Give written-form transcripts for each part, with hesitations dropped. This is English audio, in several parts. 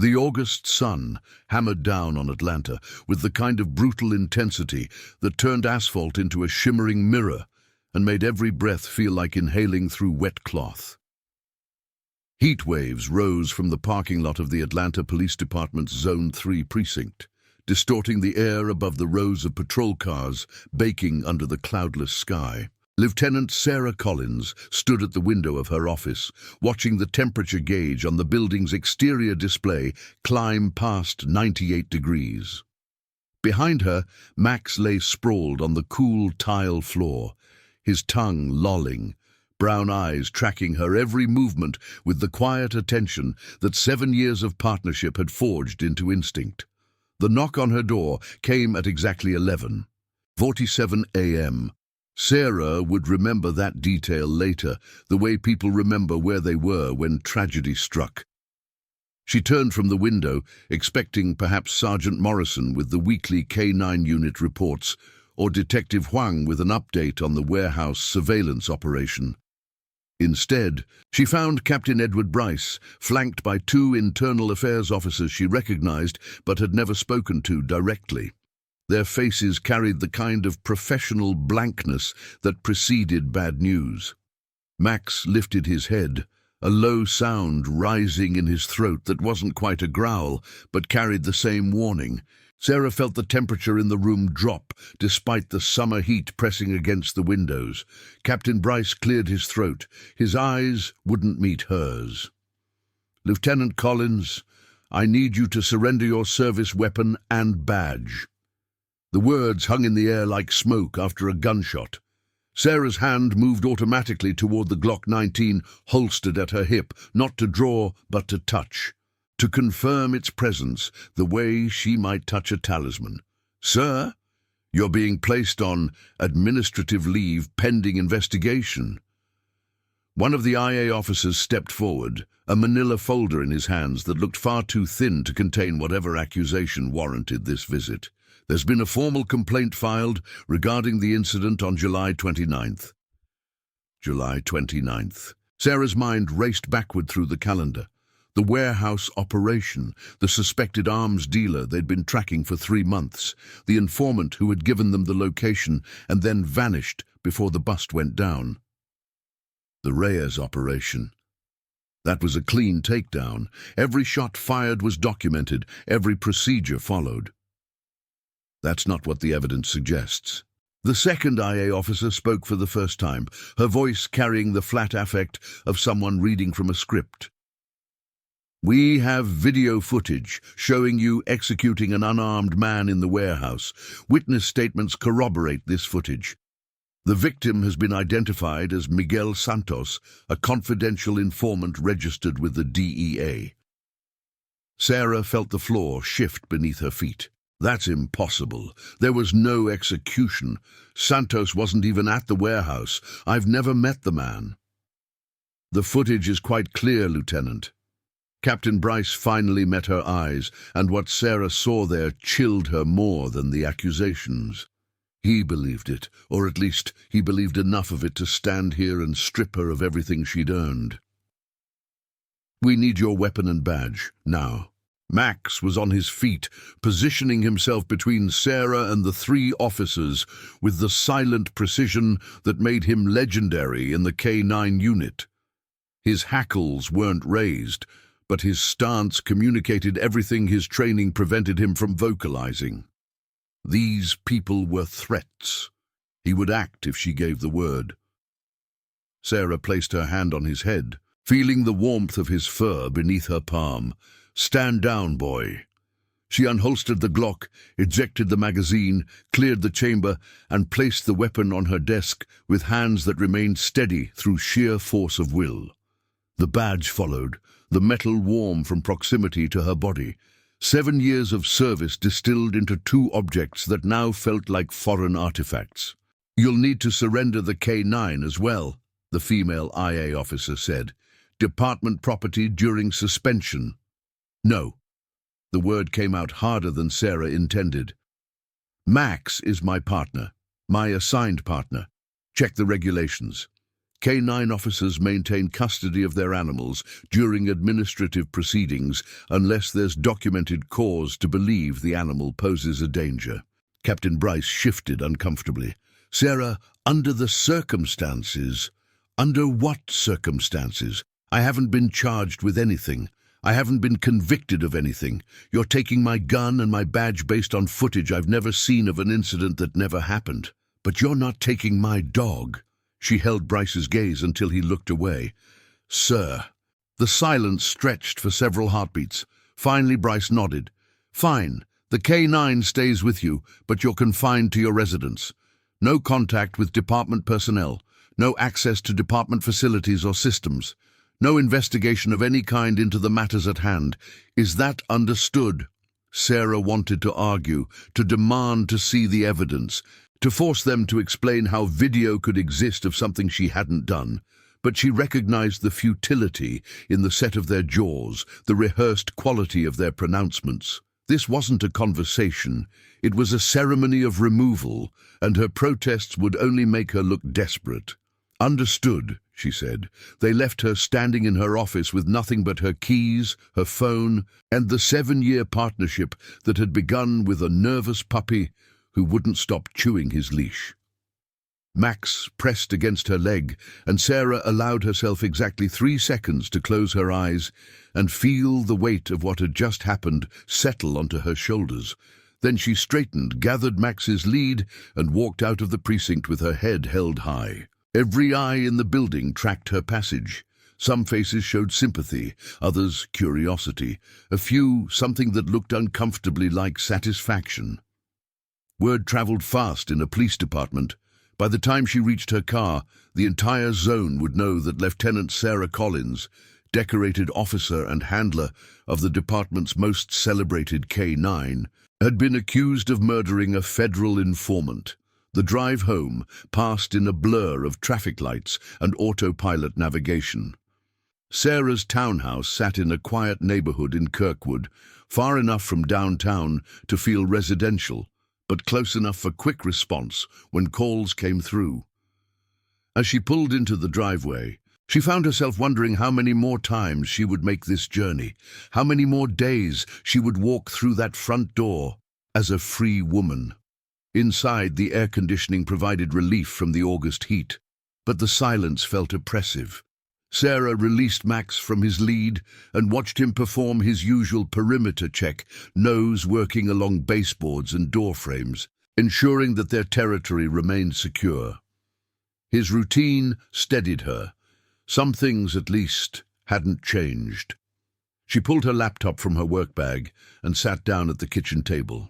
The August sun hammered down on Atlanta with the kind of brutal intensity that turned asphalt into a shimmering mirror and made every breath feel like inhaling through wet cloth. Heat waves rose from the parking lot of the Atlanta Police Department's Zone 3 precinct, distorting the air above the rows of patrol cars baking under the cloudless sky. Lieutenant Sarah Collins stood at the window of her office, watching the temperature gauge on the building's exterior display climb past 98 degrees. Behind her, Max lay sprawled on the cool tile floor, his tongue lolling, brown eyes tracking her every movement with the quiet attention that 7 years of partnership had forged into instinct. The knock on her door came at exactly 11:47 a.m. Sarah would remember that detail later, the way people remember where they were when tragedy struck. She turned from the window, expecting perhaps Sergeant Morrison with the weekly K9 unit reports, or Detective Huang with an update on the warehouse surveillance operation. Instead, she found Captain Edward Bryce, flanked by 2 internal affairs officers she recognized but had never spoken to directly. Their faces carried the kind of professional blankness that preceded bad news. Max lifted his head, a low sound rising in his throat that wasn't quite a growl, but carried the same warning. Sarah felt the temperature in the room drop, despite the summer heat pressing against the windows. Captain Bryce cleared his throat. His eyes wouldn't meet hers. "Lieutenant Collins, I need you to surrender your service weapon and badge." The words hung in the air like smoke after a gunshot. Sarah's hand moved automatically toward the Glock 19 holstered at her hip, not to draw, but to touch, to confirm its presence the way she might touch a talisman. "Sir, you're being placed on administrative leave pending investigation." One of the IA officers stepped forward, a manila folder in his hands that looked far too thin to contain whatever accusation warranted this visit. "There's been a formal complaint filed regarding the incident on July 29th. July 29th. Sarah's mind raced backward through the calendar. The warehouse operation, the suspected arms dealer they'd been tracking for 3 months, the informant who had given them the location and then vanished before the bust went down. The Reyes operation. That was a clean takedown. Every shot fired was documented, every procedure followed. That's not what the evidence suggests. The second IA officer spoke for the first time, her voice carrying the flat affect of someone reading from a script. "We have video footage showing you executing an unarmed man in the warehouse. Witness statements corroborate this footage. The victim has been identified as Miguel Santos, a confidential informant registered with the DEA." Sarah felt the floor shift beneath her feet. That's impossible. There was no execution. Santos wasn't even at the warehouse. I've never met the man. "The footage is quite clear, Lieutenant." Captain Bryce finally met her eyes, and what Sarah saw there chilled her more than the accusations. He believed it, or at least he believed enough of it to stand here and strip her of everything she'd earned. "We need your weapon and badge, now." Max was on his feet, positioning himself between Sarah and the 3 officers with the silent precision that made him legendary in the K9 unit. His hackles weren't raised, but his stance communicated everything his training prevented him from vocalizing. These people were threats. He would act if she gave the word. Sarah placed her hand on his head, feeling the warmth of his fur beneath her palm. "Stand down, boy." She unholstered the Glock, ejected the magazine, cleared the chamber, and placed the weapon on her desk with hands that remained steady through sheer force of will. The badge followed, the metal warm from proximity to her body. 7 years of service distilled into 2 objects that now felt like foreign artifacts. "You'll need to surrender the K9 as well," the female IA officer said. "Department property during suspension." "No." The word came out harder than Sarah intended. "Max is my partner, my assigned partner. Check the regulations." K9 officers maintain custody of their animals during administrative proceedings unless there's documented cause to believe the animal poses a danger. Captain Bryce shifted uncomfortably. Sarah, under the circumstances. Under what circumstances? I haven't been charged with anything. I haven't been convicted of anything. You're taking my gun and my badge based on footage I've never seen of an incident that never happened. But you're not taking my dog. She held Bryce's gaze until he looked away. Sir. The silence stretched for several heartbeats. Finally, Bryce nodded. Fine. The K9 stays with you, but you're confined to your residence. No contact with department personnel. No access to department facilities or systems. No investigation of any kind into the matters at hand. Is that understood? Sarah wanted to argue, to demand to see the evidence, to force them to explain how video could exist of something she hadn't done. But she recognized the futility in the set of their jaws, the rehearsed quality of their pronouncements. This wasn't a conversation. It was a ceremony of removal, and her protests would only make her look desperate. Understood, she said. They left her standing in her office with nothing but her keys, her phone, and the 7-year partnership that had begun with a nervous puppy who wouldn't stop chewing his leash. Max pressed against her leg, and Sarah allowed herself exactly 3 seconds to close her eyes and feel the weight of what had just happened settle onto her shoulders. Then she straightened, gathered Max's lead, and walked out of the precinct with her head held high. Every eye in the building tracked her passage. Some faces showed sympathy, others curiosity, a few something that looked uncomfortably like satisfaction. Word traveled fast in a police department. By the time she reached her car, the entire zone would know that Lieutenant Sarah Collins, decorated officer and handler of the department's most celebrated K9, had been accused of murdering a federal informant. The drive home passed in a blur of traffic lights and autopilot navigation. Sarah's townhouse sat in a quiet neighborhood in Kirkwood, far enough from downtown to feel residential, but close enough for quick response when calls came through. As she pulled into the driveway, she found herself wondering how many more times she would make this journey, how many more days she would walk through that front door as a free woman. Inside, the air conditioning provided relief from the August heat, but the silence felt oppressive. Sarah released Max from his lead and watched him perform his usual perimeter check, nose working along baseboards and door frames, ensuring that their territory remained secure. His routine steadied her. Some things, at least, hadn't changed. She pulled her laptop from her work bag and sat down at the kitchen table.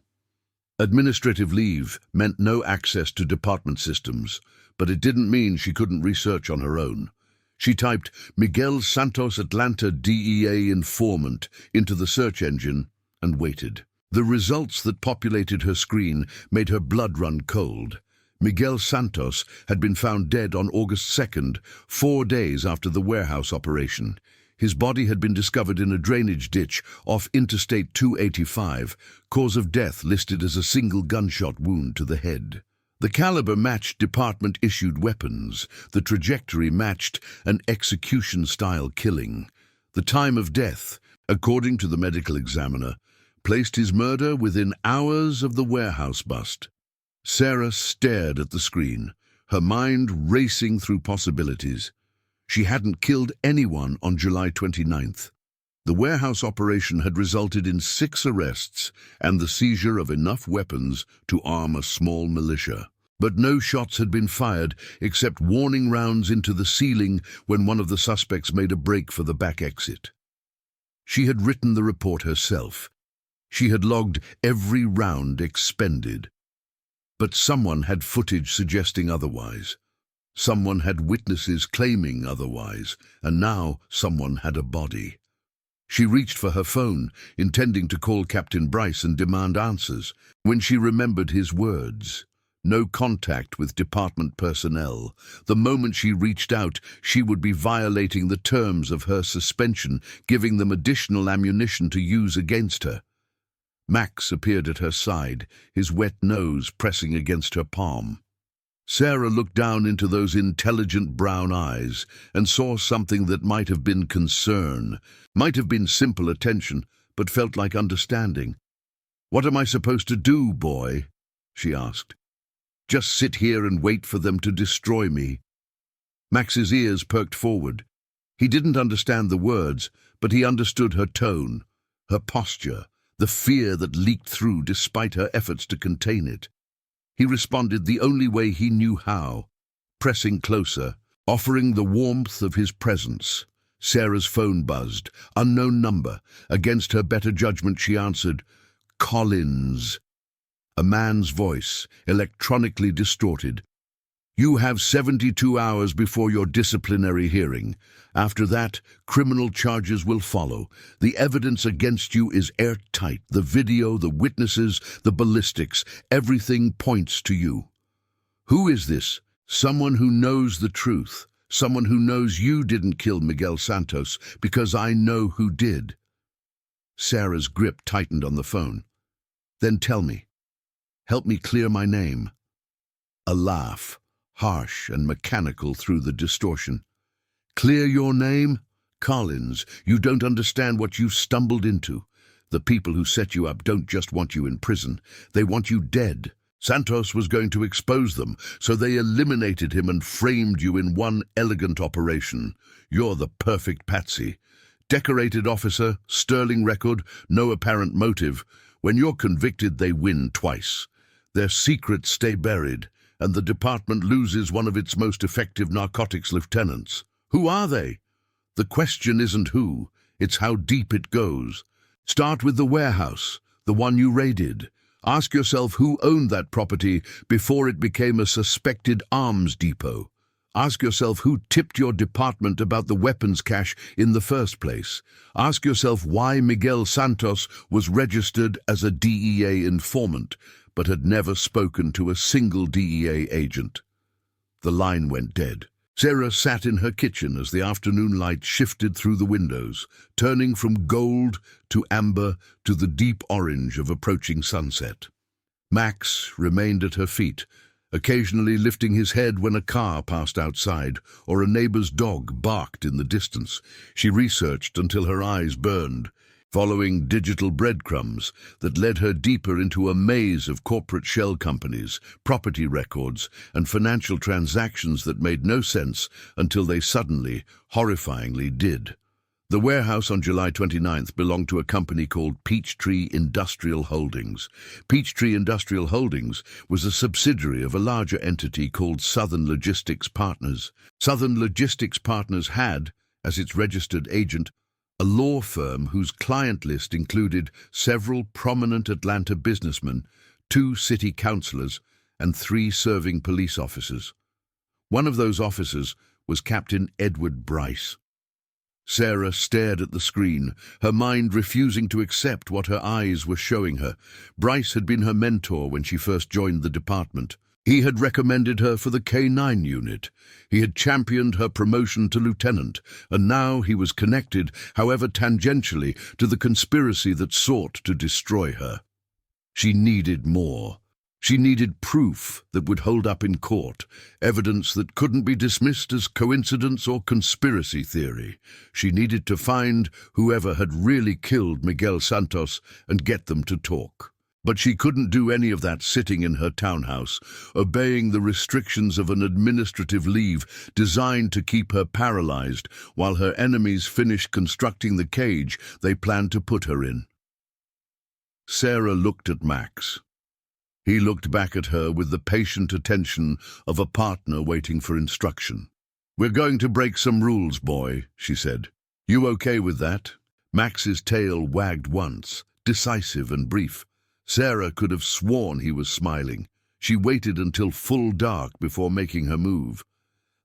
Administrative leave meant no access to department systems, but it didn't mean she couldn't research on her own. She typed Miguel Santos Atlanta DEA informant into the search engine and waited. The results that populated her screen made her blood run cold. Miguel Santos had been found dead on August 2nd, 4 days after the warehouse operation. His body had been discovered in a drainage ditch off Interstate 285, cause of death listed as a single gunshot wound to the head. The caliber matched department-issued weapons. The trajectory matched an execution-style killing. The time of death, according to the medical examiner, placed his murder within hours of the warehouse bust. Sarah stared at the screen, her mind racing through possibilities. She hadn't killed anyone on July 29th. The warehouse operation had resulted in 6 arrests and the seizure of enough weapons to arm a small militia. But no shots had been fired except warning rounds into the ceiling when one of the suspects made a break for the back exit. She had written the report herself. She had logged every round expended. But someone had footage suggesting otherwise. Someone had witnesses claiming otherwise, and now someone had a body. She reached for her phone, intending to call Captain Bryce and demand answers, when she remembered his words. No contact with department personnel. The moment she reached out, she would be violating the terms of her suspension, giving them additional ammunition to use against her. Max appeared at her side, his wet nose pressing against her palm. Sarah looked down into those intelligent brown eyes and saw something that might have been concern, might have been simple attention, but felt like understanding. "What am I supposed to do, boy?" she asked. "Just sit here and wait for them to destroy me?" Max's ears perked forward. He didn't understand the words, but he understood her tone, her posture, the fear that leaked through despite her efforts to contain it. He responded the only way he knew how, pressing closer, offering the warmth of his presence. Sarah's phone buzzed. Unknown number. Against her better judgment, she answered, "Collins." A man's voice, electronically distorted. "You have 72 hours before your disciplinary hearing. After that, criminal charges will follow. The evidence against you is airtight. The video, the witnesses, the ballistics, everything points to you." Who is this? Someone who knows the truth. Someone who knows you didn't kill Miguel Santos, because I know who did. Sarah's grip tightened on the phone. "Then tell me. Help me clear my name." A laugh, harsh and mechanical through the distortion. "Clear your name? Collins, you don't understand what you've stumbled into. The people who set you up don't just want you in prison. They want you dead. Santos was going to expose them, so they eliminated him and framed you in one elegant operation. You're the perfect patsy. Decorated officer, sterling record, no apparent motive. When you're convicted, they win twice. Their secrets stay buried, and the department loses one of its most effective narcotics lieutenants. Who are they? The question isn't who, it's how deep it goes. Start with the warehouse, the one you raided. Ask yourself who owned that property before it became a suspected arms depot. Ask yourself who tipped your department about the weapons cache in the first place. Ask yourself why Miguel Santos was registered as a DEA informant, but had never spoken to a single DEA agent. The line went dead. Sarah sat in her kitchen as the afternoon light shifted through the windows, turning from gold to amber to the deep orange of approaching sunset. Max remained at her feet, occasionally lifting his head when a car passed outside or a neighbor's dog barked in the distance. She researched until her eyes burned, following digital breadcrumbs that led her deeper into a maze of corporate shell companies, property records, and financial transactions that made no sense until they suddenly, horrifyingly did. The warehouse on July 29th belonged to a company called Peachtree Industrial Holdings. Peachtree Industrial Holdings was a subsidiary of a larger entity called Southern Logistics Partners. Southern Logistics Partners had, as its registered agent, a law firm whose client list included several prominent Atlanta businessmen, 2 city councilors, and 3 serving police officers. One of those officers was Captain Edward Bryce. Sarah stared at the screen, her mind refusing to accept what her eyes were showing her. Bryce had been her mentor when she first joined the department. He had recommended her for the K-9 unit. He had championed her promotion to lieutenant, and now he was connected, however tangentially, to the conspiracy that sought to destroy her. She needed more. She needed proof that would hold up in court, evidence that couldn't be dismissed as coincidence or conspiracy theory. She needed to find whoever had really killed Miguel Santos and get them to talk. But she couldn't do any of that sitting in her townhouse, obeying the restrictions of an administrative leave designed to keep her paralyzed while her enemies finished constructing the cage they planned to put her in. Sarah looked at Max. He looked back at her with the patient attention of a partner waiting for instruction. "We're going to break some rules, boy," she said. "You okay with that?" Max's tail wagged once, decisive and brief. Sarah could have sworn he was smiling. She waited until full dark before making her move.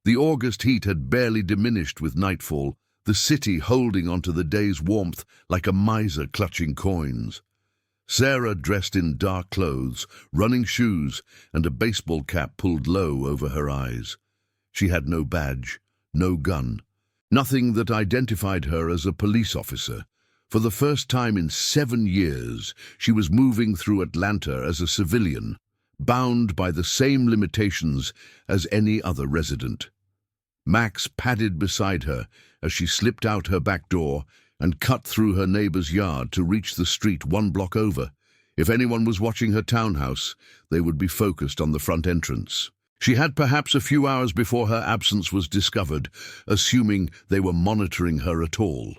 The August heat had barely diminished with nightfall, the city holding onto the day's warmth like a miser clutching coins. Sarah, dressed in dark clothes, running shoes, and a baseball cap pulled low over her eyes. She had no badge, no gun, nothing that identified her as a police officer. For the first time in 7 years, she was moving through Atlanta as a civilian, bound by the same limitations as any other resident. Max padded beside her as she slipped out her back door and cut through her neighbor's yard to reach the street 1 block over. If anyone was watching her townhouse, they would be focused on the front entrance. She had perhaps a few hours before her absence was discovered, assuming they were monitoring her at all.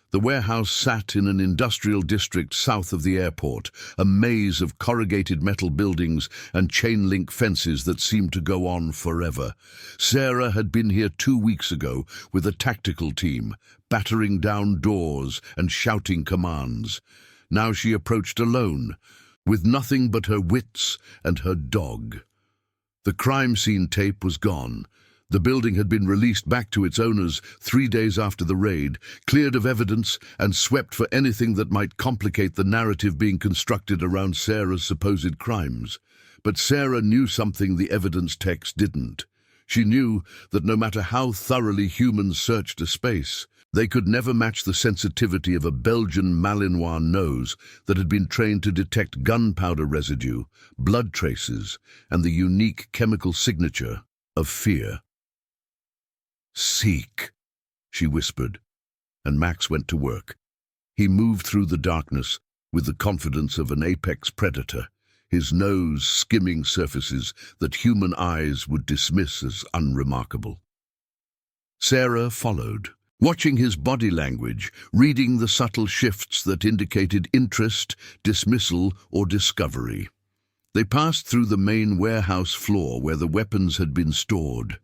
The warehouse sat in an industrial district south of the airport, a maze of corrugated metal buildings and chain-link fences that seemed to go on forever. Sarah had been here 2 weeks ago with a tactical team, battering down doors and shouting commands. Now she approached alone, with nothing but her wits and her dog. The crime scene tape was gone. The building had been released back to its owners 3 days after the raid, cleared of evidence and swept for anything that might complicate the narrative being constructed around Sarah's supposed crimes. But Sarah knew something the evidence text didn't. She knew that no matter how thoroughly humans searched a space, they could never match the sensitivity of a Belgian Malinois nose that had been trained to detect gunpowder residue, blood traces, and the unique chemical signature of fear. "Seek," she whispered, and Max went to work. He moved through the darkness with the confidence of an apex predator, his nose skimming surfaces that human eyes would dismiss as unremarkable. Sarah followed, watching his body language, reading the subtle shifts that indicated interest, dismissal, or discovery. They passed through the main warehouse floor where the weapons had been stored,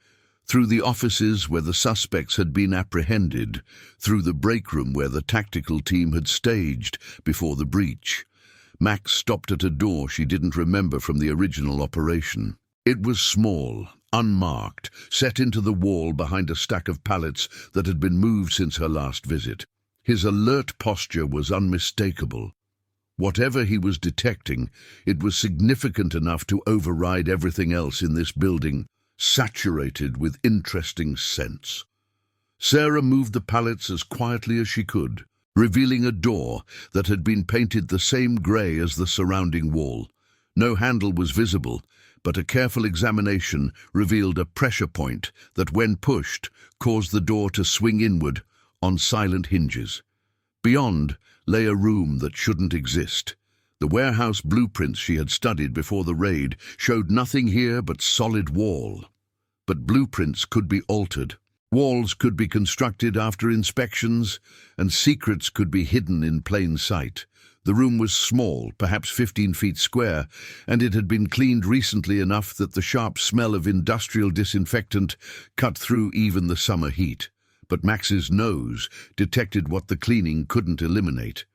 through the offices where the suspects had been apprehended, through the break room where the tactical team had staged before the breach. Max stopped at a door she didn't remember from the original operation. It was small, unmarked, set into the wall behind a stack of pallets that had been moved since her last visit. His alert posture was unmistakable. Whatever he was detecting, it was significant enough to override everything else in this building, saturated with interesting scents. Sarah moved the pallets as quietly as she could, revealing a door that had been painted the same grey as the surrounding wall. No handle was visible, but a careful examination revealed a pressure point that, when pushed, caused the door to swing inward on silent hinges. Beyond lay a room that shouldn't exist. The warehouse blueprints she had studied before the raid showed nothing here but solid wall. But blueprints could be altered. Walls could be constructed after inspections, and secrets could be hidden in plain sight. The room was small, perhaps 15 feet square, and it had been cleaned recently enough that the sharp smell of industrial disinfectant cut through even the summer heat. But Max's nose detected what the cleaning couldn't eliminate.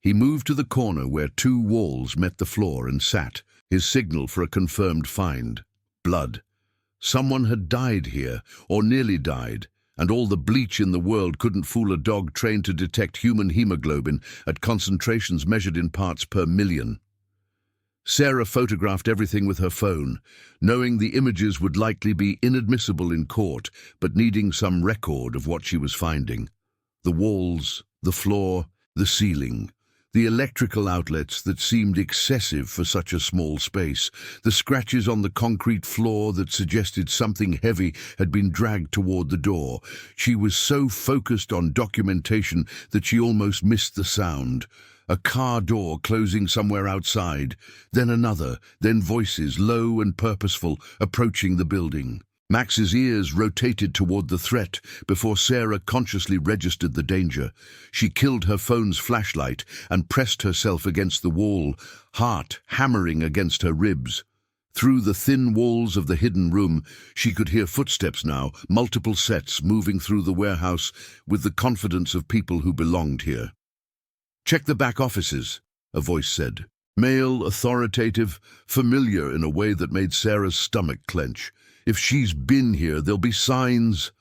He moved to the corner where 2 walls met the floor and sat, his signal for a confirmed find. Blood. Someone had died here, or nearly died, and all the bleach in the world couldn't fool a dog trained to detect human hemoglobin at concentrations measured in parts per million. Sarah photographed everything with her phone, knowing the images would likely be inadmissible in court, but needing some record of what she was finding. The walls, the floor, the ceiling. The electrical outlets that seemed excessive for such a small space, the scratches on the concrete floor that suggested something heavy had been dragged toward the door. She was so focused on documentation that she almost missed the sound. A car door closing somewhere outside, then another, then voices, low and purposeful, approaching the building. Max's ears rotated toward the threat before Sarah consciously registered the danger. She killed her phone's flashlight and pressed herself against the wall, heart hammering against her ribs. Through the thin walls of the hidden room, she could hear footsteps now, multiple sets moving through the warehouse with the confidence of people who belonged here. "Check the back offices," a voice said. Male, authoritative, familiar in a way that made Sarah's stomach clench. If she's been here, there'll be signs.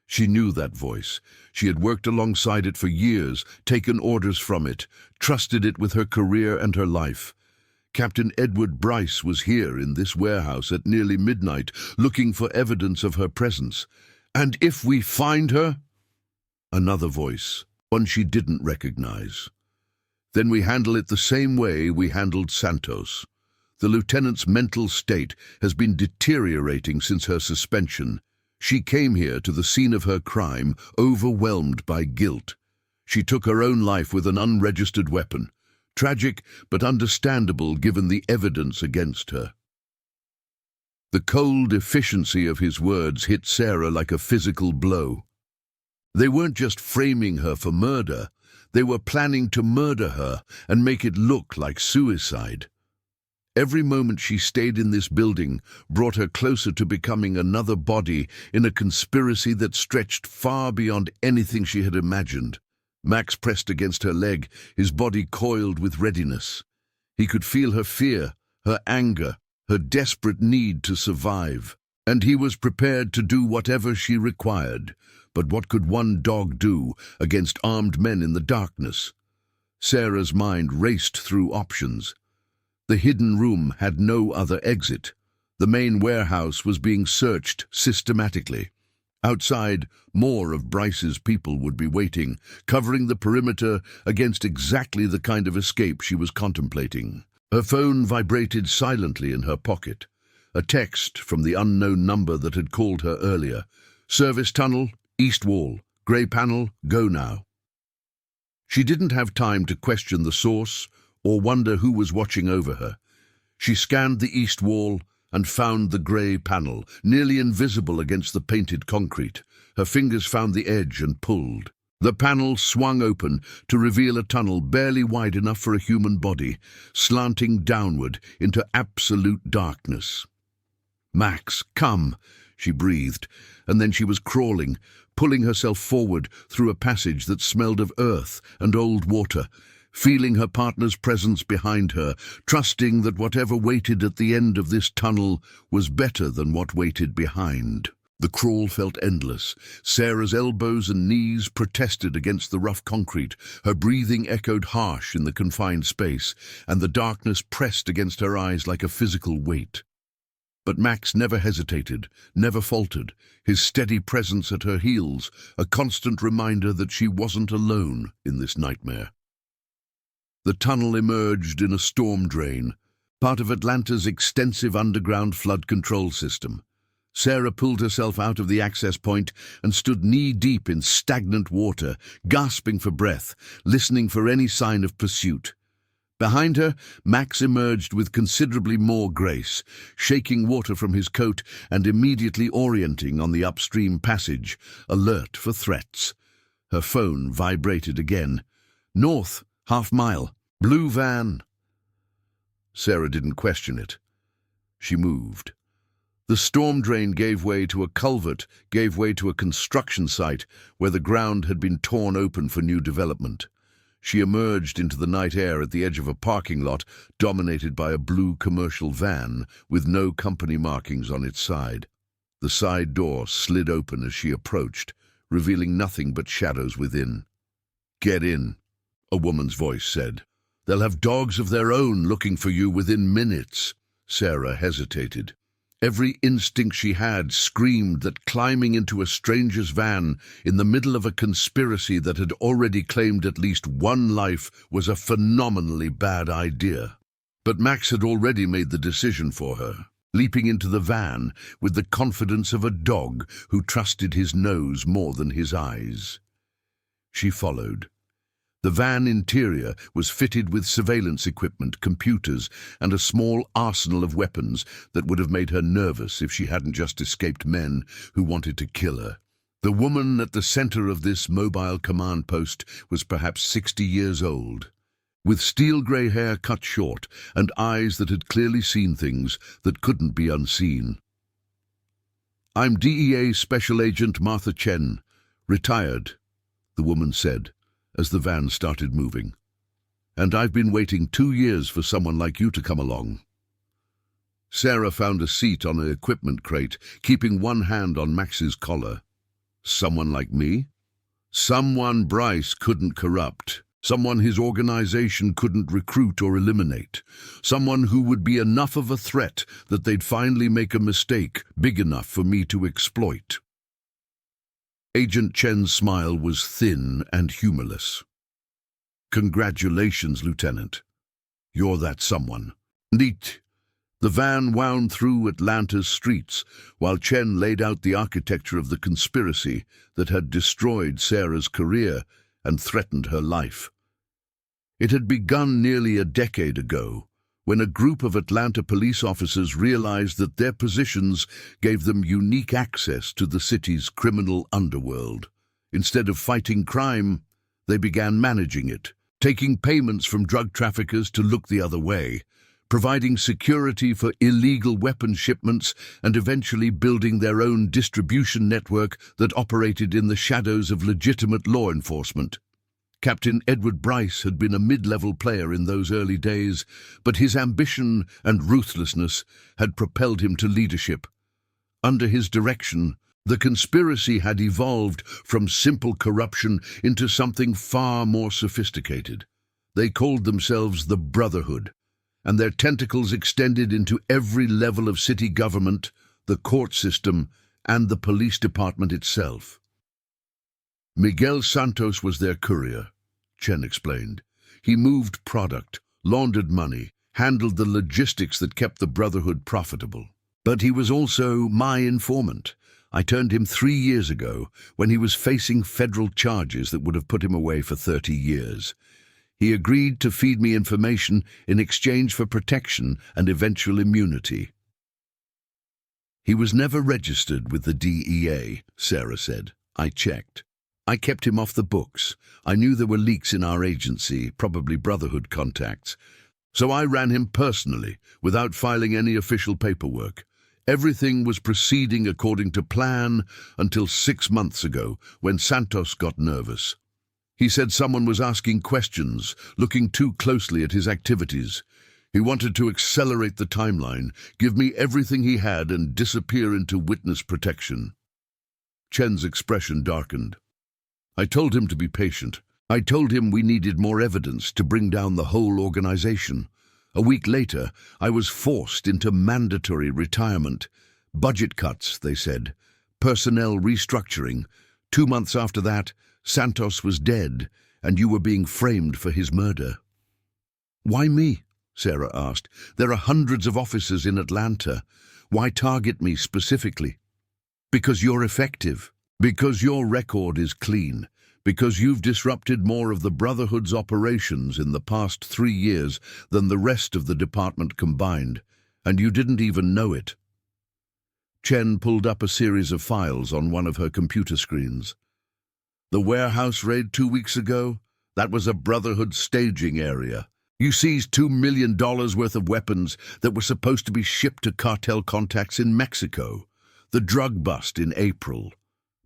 She knew that voice. She had worked alongside it for years, taken orders from it, trusted it with her career and her life. Captain Edward Bryce was here in this warehouse at nearly midnight, looking for evidence of her presence. "And if we find her?" Another voice, one she didn't recognize. "Then we handle it the same way we handled Santos." The lieutenant's mental state has been deteriorating since her suspension. She came here to the scene of her crime, overwhelmed by guilt. She took her own life with an unregistered weapon. Tragic, but understandable given the evidence against her. The cold efficiency of his words hit Sarah like a physical blow. They weren't just framing her for murder, they were planning to murder her and make it look like suicide. Every moment she stayed in this building brought her closer to becoming another body in a conspiracy that stretched far beyond anything she had imagined. Max pressed against her leg, his body coiled with readiness. He could feel her fear, her anger, her desperate need to survive. And he was prepared to do whatever she required. But what could one dog do against armed men in the darkness? Sarah's mind raced through options. The hidden room had no other exit. The main warehouse was being searched systematically. Outside, more of Bryce's people would be waiting, covering the perimeter against exactly the kind of escape she was contemplating. Her phone vibrated silently in her pocket. A text from the unknown number that had called her earlier. Service tunnel, east wall, grey panel, go now. She didn't have time to question the source or wonder who was watching over her. She scanned the east wall and found the grey panel, nearly invisible against the painted concrete. Her fingers found the edge and pulled. The panel swung open to reveal a tunnel barely wide enough for a human body, slanting downward into absolute darkness. "Max, come," she breathed, and then she was crawling, pulling herself forward through a passage that smelled of earth and old water, feeling her partner's presence behind her, trusting that whatever waited at the end of this tunnel was better than what waited behind. The crawl felt endless. Sarah's elbows and knees protested against the rough concrete. Her breathing echoed harsh in the confined space, and the darkness pressed against her eyes like a physical weight. But Max never hesitated, never faltered, his steady presence at her heels, a constant reminder that she wasn't alone in this nightmare. The tunnel emerged in a storm drain, part of Atlanta's extensive underground flood control system. Sarah pulled herself out of the access point and stood knee-deep in stagnant water, gasping for breath, listening for any sign of pursuit. Behind her, Max emerged with considerably more grace, shaking water from his coat and immediately orienting on the upstream passage, alert for threats. Her phone vibrated again. "North, half-mile. Blue van." Sarah didn't question it. She moved. The storm drain gave way to a culvert, gave way to a construction site where the ground had been torn open for new development. She emerged into the night air at the edge of a parking lot dominated by a blue commercial van with no company markings on its side. The side door slid open as she approached, revealing nothing but shadows within. "Get in," a woman's voice said. "They'll have dogs of their own looking for you within minutes." Sarah hesitated. Every instinct she had screamed that climbing into a stranger's van in the middle of a conspiracy that had already claimed at least one life was a phenomenally bad idea. But Max had already made the decision for her, leaping into the van with the confidence of a dog who trusted his nose more than his eyes. She followed. The van interior was fitted with surveillance equipment, computers, and a small arsenal of weapons that would have made her nervous if she hadn't just escaped men who wanted to kill her. The woman at the center of this mobile command post was perhaps 60 years old, with steel-grey hair cut short and eyes that had clearly seen things that couldn't be unseen. "I'm DEA Special Agent Martha Chen, retired," the woman said, as the van started moving. "And I've been waiting 2 years for someone like you to come along." Sarah found a seat on an equipment crate, keeping one hand on Max's collar. Someone like me? Someone Bryce couldn't corrupt. Someone his organization couldn't recruit or eliminate. Someone who would be enough of a threat that they'd finally make a mistake big enough for me to exploit. Agent Chen's smile was thin and humorless. "Congratulations, Lieutenant. You're that someone." "Neat," The van wound through Atlanta's streets, while Chen laid out the architecture of the conspiracy that had destroyed Sarah's career and threatened her life. It had begun nearly a decade ago, when a group of Atlanta police officers realized that their positions gave them unique access to the city's criminal underworld. Instead of fighting crime, they began managing it, taking payments from drug traffickers to look the other way, providing security for illegal weapon shipments, and eventually building their own distribution network that operated in the shadows of legitimate law enforcement. Captain Edward Bryce had been a mid-level player in those early days, but his ambition and ruthlessness had propelled him to leadership. Under his direction, the conspiracy had evolved from simple corruption into something far more sophisticated. They called themselves the Brotherhood, and their tentacles extended into every level of city government, the court system, and the police department itself. Miguel Santos was their courier, Chen explained. He moved product, laundered money, handled the logistics that kept the Brotherhood profitable. But he was also my informant. I turned him 3 years ago when he was facing federal charges that would have put him away for 30 years. He agreed to feed me information in exchange for protection and eventual immunity. He was never registered with the DEA, Sarah said. I checked. I kept him off the books. I knew there were leaks in our agency, probably Brotherhood contacts. So I ran him personally, without filing any official paperwork. Everything was proceeding according to plan until 6 months ago, when Santos got nervous. He said someone was asking questions, looking too closely at his activities. He wanted to accelerate the timeline, give me everything he had, and disappear into witness protection. Chen's expression darkened. I told him to be patient. I told him we needed more evidence to bring down the whole organization. A week later, I was forced into mandatory retirement. Budget cuts, they said. Personnel restructuring. 2 months after that, Santos was dead, and you were being framed for his murder. Why me? Sarah asked. There are hundreds of officers in Atlanta. Why target me specifically? Because you're effective. Because your record is clean. Because you've disrupted more of the Brotherhood's operations in the past 3 years than the rest of the department combined, and you didn't even know it. Chen pulled up a series of files on one of her computer screens. The warehouse raid 2 weeks ago? That was a Brotherhood staging area. You seized $2 million worth of weapons that were supposed to be shipped to cartel contacts in Mexico. The drug bust in April.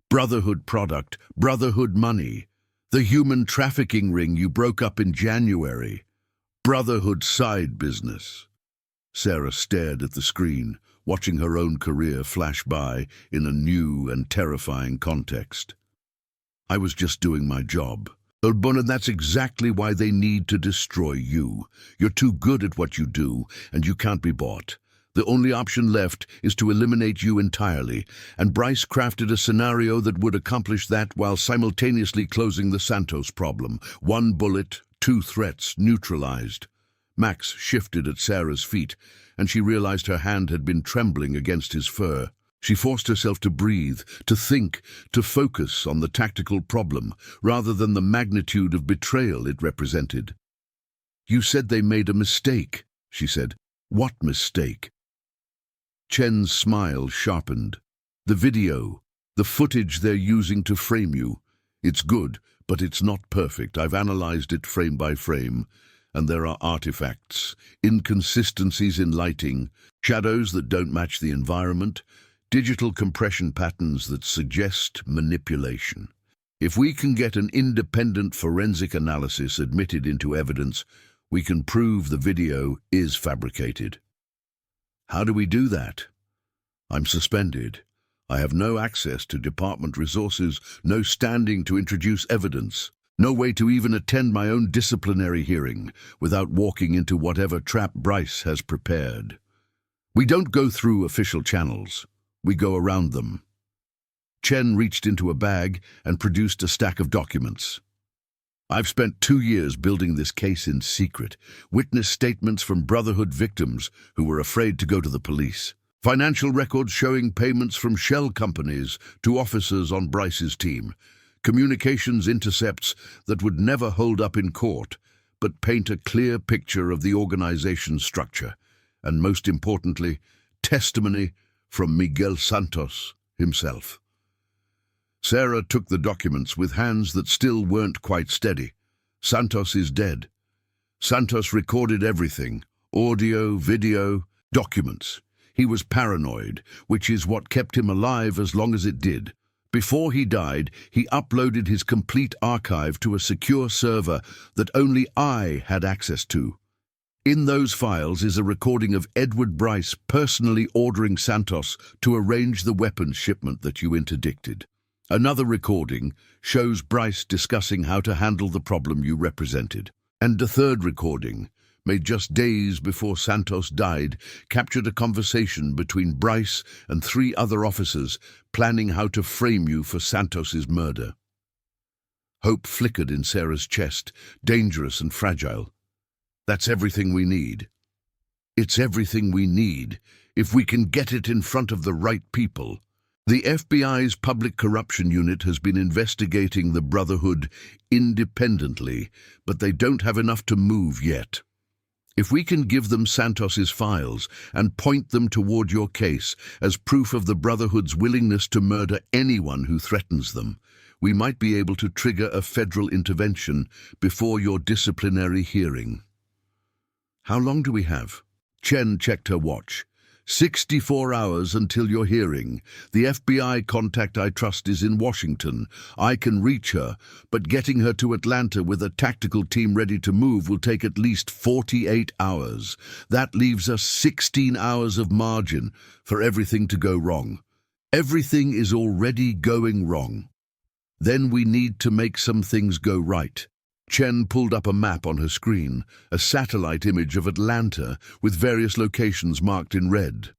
Brotherhood product, Brotherhood money. The human trafficking ring you broke up in January. Brotherhood side business. Sarah stared at the screen, watching her own career flash by in a new and terrifying context. I was just doing my job. And that's exactly why they need to destroy you. You're too good at what you do, and you can't be bought. The only option left is to eliminate you entirely, and Bryce crafted a scenario that would accomplish that while simultaneously closing the Santos problem. 1 bullet, 2 threats, neutralized. Max shifted at Sarah's feet, and she realized her hand had been trembling against his fur. She forced herself to breathe, to think, to focus on the tactical problem, rather than the magnitude of betrayal it represented. You said they made a mistake, she said. What mistake? Chen's smile sharpened. The video, the footage they're using to frame you. It's good, but it's not perfect. I've analyzed it frame by frame, and there are artifacts, inconsistencies in lighting, shadows that don't match the environment, digital compression patterns that suggest manipulation. If we can get an independent forensic analysis admitted into evidence, we can prove the video is fabricated. How do we do that? I'm suspended. I have no access to department resources, no standing to introduce evidence, no way to even attend my own disciplinary hearing without walking into whatever trap Bryce has prepared. We don't go through official channels. We go around them. Chen reached into a bag and produced a stack of documents. I've spent 2 years building this case in secret. Witness statements from Brotherhood victims who were afraid to go to the police. Financial records showing payments from shell companies to officers on Bryce's team. Communications intercepts that would never hold up in court, but paint a clear picture of the organization's structure. And most importantly, testimony from Miguel Santos himself. Sarah took the documents with hands that still weren't quite steady. Santos is dead. Santos recorded everything: audio, video, documents. He was paranoid, which is what kept him alive as long as it did. Before he died, he uploaded his complete archive to a secure server that only I had access to. In those files is a recording of Edward Bryce personally ordering Santos to arrange the weapons shipment that you interdicted. Another recording shows Bryce discussing how to handle the problem you represented. And a third recording, made just days before Santos died, captured a conversation between Bryce and 3 other officers planning how to frame you for Santos's murder. Hope flickered in Sarah's chest, dangerous and fragile. That's everything we need. It's everything we need, if we can get it in front of the right people. The FBI's Public Corruption Unit has been investigating the Brotherhood independently, but they don't have enough to move yet. If we can give them Santos's files and point them toward your case as proof of the Brotherhood's willingness to murder anyone who threatens them, we might be able to trigger a federal intervention before your disciplinary hearing. How long do we have? Chen checked her watch. 64 hours until your hearing. The FBI contact I trust is in Washington. I can reach her, but getting her to Atlanta with a tactical team ready to move will take at least 48 hours. That leaves us 16 hours of margin for everything to go wrong. Everything is already going wrong. Then we need to make some things go right. Chen pulled up a map on her screen, a satellite image of Atlanta with various locations marked in red.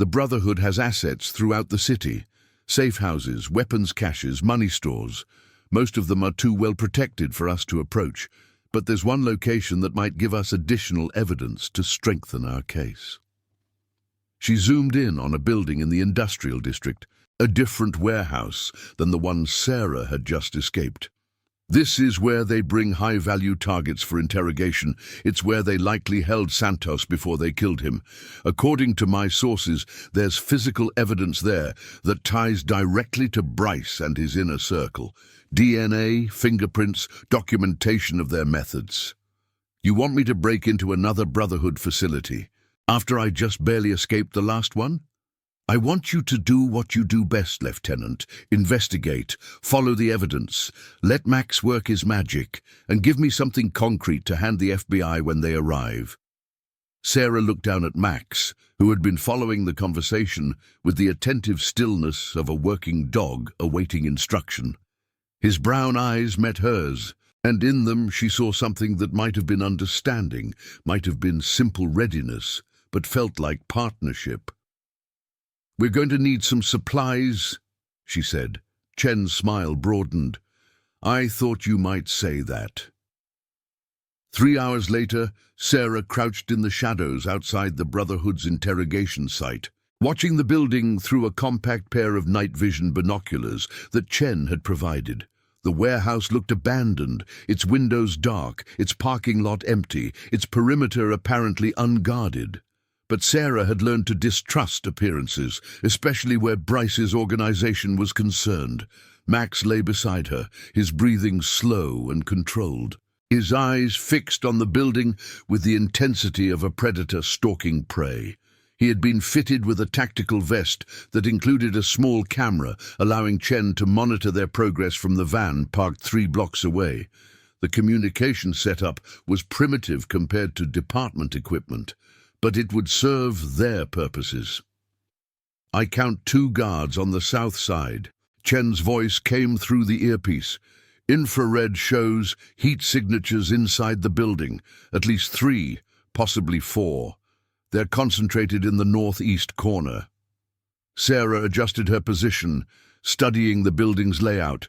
The Brotherhood has assets throughout the city: safe houses, weapons caches, money stores. Most of them are too well protected for us to approach, but there's one location that might give us additional evidence to strengthen our case. She zoomed in on a building in the industrial district, a different warehouse than the one Sarah had just escaped. This is where they bring high-value targets for interrogation. It's where they likely held Santos before they killed him. According to my sources, there's physical evidence there that ties directly to Bryce and his inner circle. DNA, fingerprints, documentation of their methods. You want me to break into another Brotherhood facility after I just barely escaped the last one? I want you to do what you do best, Lieutenant. Investigate, follow the evidence, let Max work his magic, and give me something concrete to hand the FBI when they arrive. Sarah looked down at Max, who had been following the conversation with the attentive stillness of a working dog awaiting instruction. His brown eyes met hers, and in them she saw something that might have been understanding, might have been simple readiness, but felt like partnership. "We're going to need some supplies," she said. Chen's smile broadened. "I thought you might say that." 3 hours later, Sarah crouched in the shadows outside the Brotherhood's interrogation site, watching the building through a compact pair of night vision binoculars that Chen had provided. The warehouse looked abandoned, its windows dark, its parking lot empty, its perimeter apparently unguarded. But Sarah had learned to distrust appearances, especially where Bryce's organization was concerned. Max lay beside her, his breathing slow and controlled, his eyes fixed on the building with the intensity of a predator stalking prey. He had been fitted with a tactical vest that included a small camera, allowing Chen to monitor their progress from the van parked 3 blocks away. The communication setup was primitive compared to department equipment, but it would serve their purposes. "I count 2 guards on the south side." Chen's voice came through the earpiece. "Infrared shows heat signatures inside the building, at least 3, possibly 4. They're concentrated in the northeast corner." Sarah adjusted her position, studying the building's layout.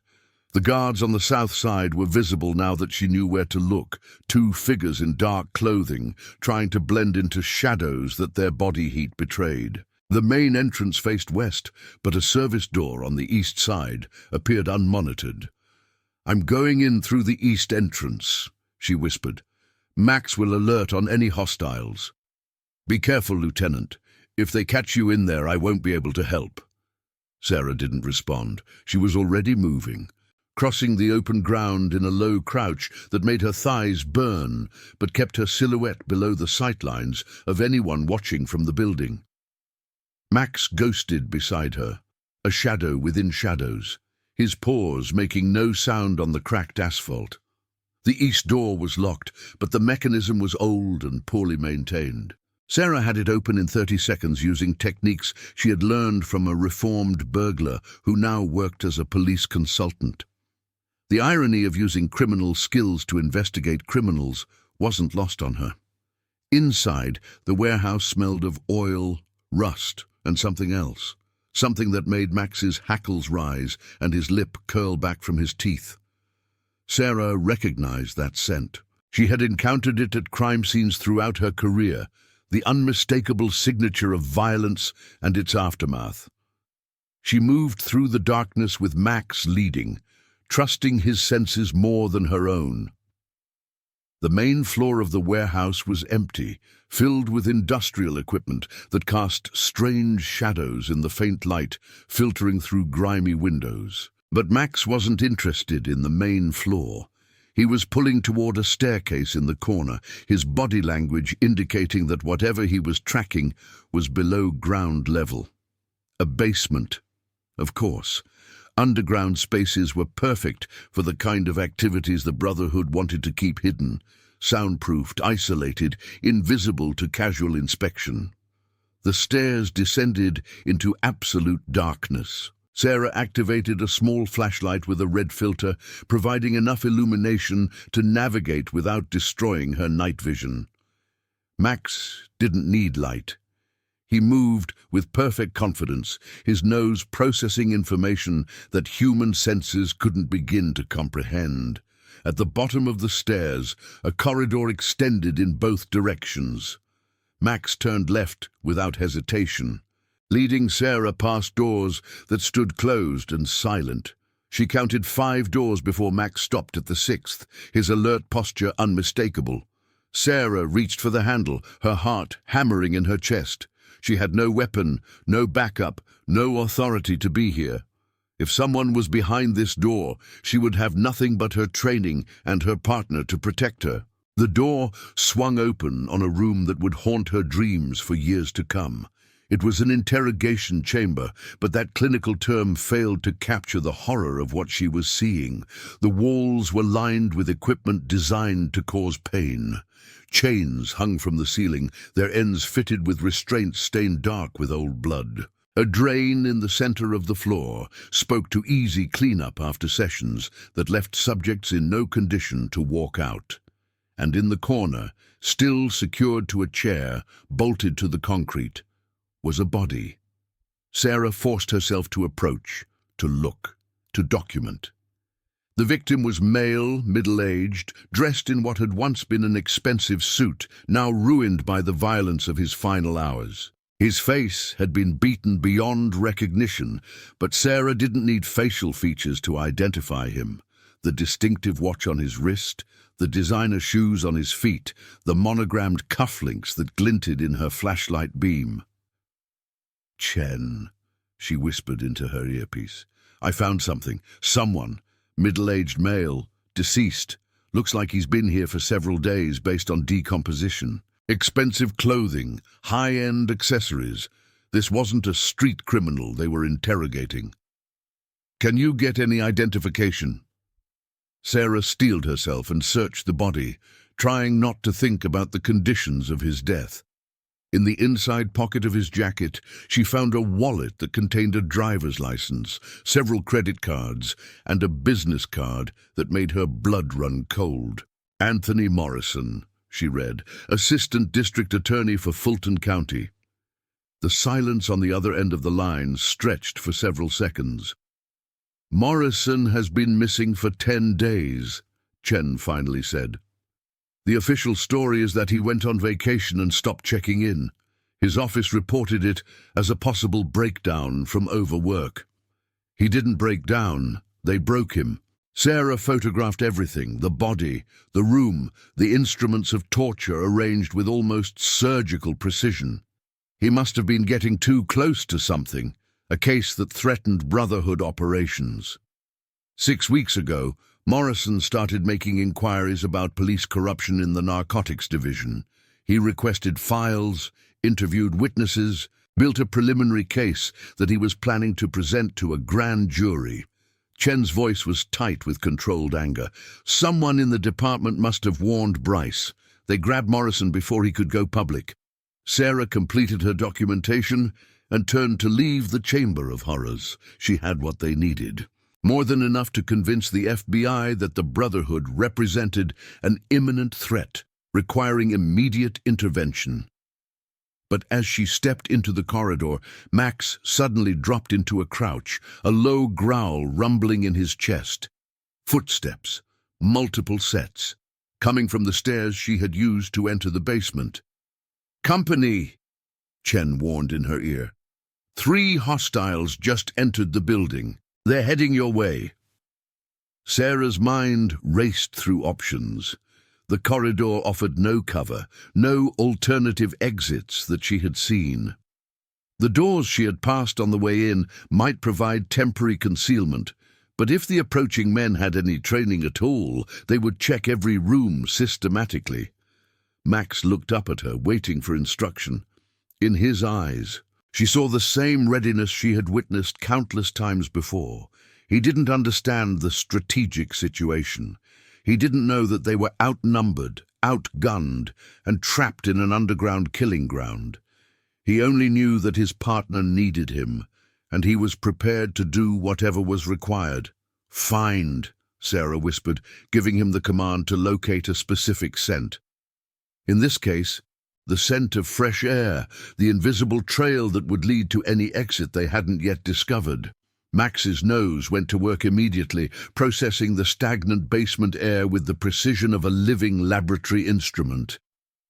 The guards on the south side were visible now that she knew where to look, two figures in dark clothing, trying to blend into shadows that their body heat betrayed. The main entrance faced west, but a service door on the east side appeared unmonitored. "I'm going in through the east entrance," she whispered. "Max will alert on any hostiles." "Be careful, Lieutenant. If they catch you in there, I won't be able to help." Sarah didn't respond. She was already moving, crossing the open ground in a low crouch that made her thighs burn, but kept her silhouette below the sightlines of anyone watching from the building. Max ghosted beside her, a shadow within shadows, his paws making no sound on the cracked asphalt. The east door was locked, but the mechanism was old and poorly maintained. Sarah had it open in 30 seconds using techniques she had learned from a reformed burglar who now worked as a police consultant. The irony of using criminal skills to investigate criminals wasn't lost on her. Inside, the warehouse smelled of oil, rust, and something else, something that made Max's hackles rise and his lip curl back from his teeth. Sarah recognized that scent. She had encountered it at crime scenes throughout her career, the unmistakable signature of violence and its aftermath. She moved through the darkness with Max leading, trusting his senses more than her own. The main floor of the warehouse was empty, filled with industrial equipment that cast strange shadows in the faint light filtering through grimy windows. But Max wasn't interested in the main floor. He was pulling toward a staircase in the corner, his body language indicating that whatever he was tracking was below ground level. A basement, of course. Underground spaces were perfect for the kind of activities the Brotherhood wanted to keep hidden, soundproofed, isolated, invisible to casual inspection. The stairs descended into absolute darkness. Sarah activated a small flashlight with a red filter, providing enough illumination to navigate without destroying her night vision. Max didn't need light. He moved with perfect confidence, his nose processing information that human senses couldn't begin to comprehend. At the bottom of the stairs, a corridor extended in both directions. Max turned left without hesitation, leading Sarah past doors that stood closed and silent. She counted 5 doors before Max stopped at the 6th, his alert posture unmistakable. Sarah reached for the handle, her heart hammering in her chest. She had no weapon, no backup, no authority to be here. If someone was behind this door, she would have nothing but her training and her partner to protect her. The door swung open on a room that would haunt her dreams for years to come. It was an interrogation chamber, but that clinical term failed to capture the horror of what she was seeing. The walls were lined with equipment designed to cause pain. Chains hung from the ceiling, their ends fitted with restraints stained dark with old blood. A drain in the center of the floor spoke to easy cleanup after sessions that left subjects in no condition to walk out. And in the corner, still secured to a chair, bolted to the concrete, was a body. Sarah forced herself to approach, to look, to document. The victim was male, middle-aged, dressed in what had once been an expensive suit, now ruined by the violence of his final hours. His face had been beaten beyond recognition, but Sarah didn't need facial features to identify him. The distinctive watch on his wrist, the designer shoes on his feet, the monogrammed cufflinks that glinted in her flashlight beam. "Chen," she whispered into her earpiece. "I found something. Someone. Middle-aged male. Deceased. Looks like he's been here for several days based on decomposition. Expensive clothing. High-end accessories. This wasn't a street criminal they were interrogating. Can you get any identification?" Sarah steeled herself and searched the body, trying not to think about the conditions of his death. In the inside pocket of his jacket, she found a wallet that contained a driver's license, several credit cards, and a business card that made her blood run cold. "Anthony Morrison," she read, "Assistant District Attorney for Fulton County." The silence on the other end of the line stretched for several seconds. Morrison has been missing for 10 days, Chen finally said. The official story is that he went on vacation and stopped checking in. His office reported it as a possible breakdown from overwork. He didn't break down, they broke him. Sarah photographed everything, the body, the room, the instruments of torture arranged with almost surgical precision. He must have been getting too close to something, a case that threatened Brotherhood operations. 6 weeks ago, Morrison started making inquiries about police corruption in the narcotics division. He requested files, interviewed witnesses, built a preliminary case that he was planning to present to a grand jury. Chen's voice was tight with controlled anger. Someone in the department must have warned Bryce. They grabbed Morrison before he could go public. Sarah completed her documentation and turned to leave the Chamber of Horrors. She had what they needed. More than enough to convince the FBI that the Brotherhood represented an imminent threat, requiring immediate intervention. But as she stepped into the corridor, Max suddenly dropped into a crouch, a low growl rumbling in his chest. Footsteps, multiple sets, coming from the stairs she had used to enter the basement. "Company," Chen warned in her ear. "3 hostiles just entered the building. They're heading your way." Sarah's mind raced through options. The corridor offered no cover, no alternative exits that she had seen. The doors she had passed on the way in might provide temporary concealment, but if the approaching men had any training at all, they would check every room systematically. Max looked up at her, waiting for instruction. In his eyes, she saw the same readiness she had witnessed countless times before. He didn't understand the strategic situation. He didn't know that they were outnumbered, outgunned, and trapped in an underground killing ground. He only knew that his partner needed him, and he was prepared to do whatever was required. "Find," Sarah whispered, giving him the command to locate a specific scent. In this case, the scent of fresh air, the invisible trail that would lead to any exit they hadn't yet discovered. Max's nose went to work immediately, processing the stagnant basement air with the precision of a living laboratory instrument.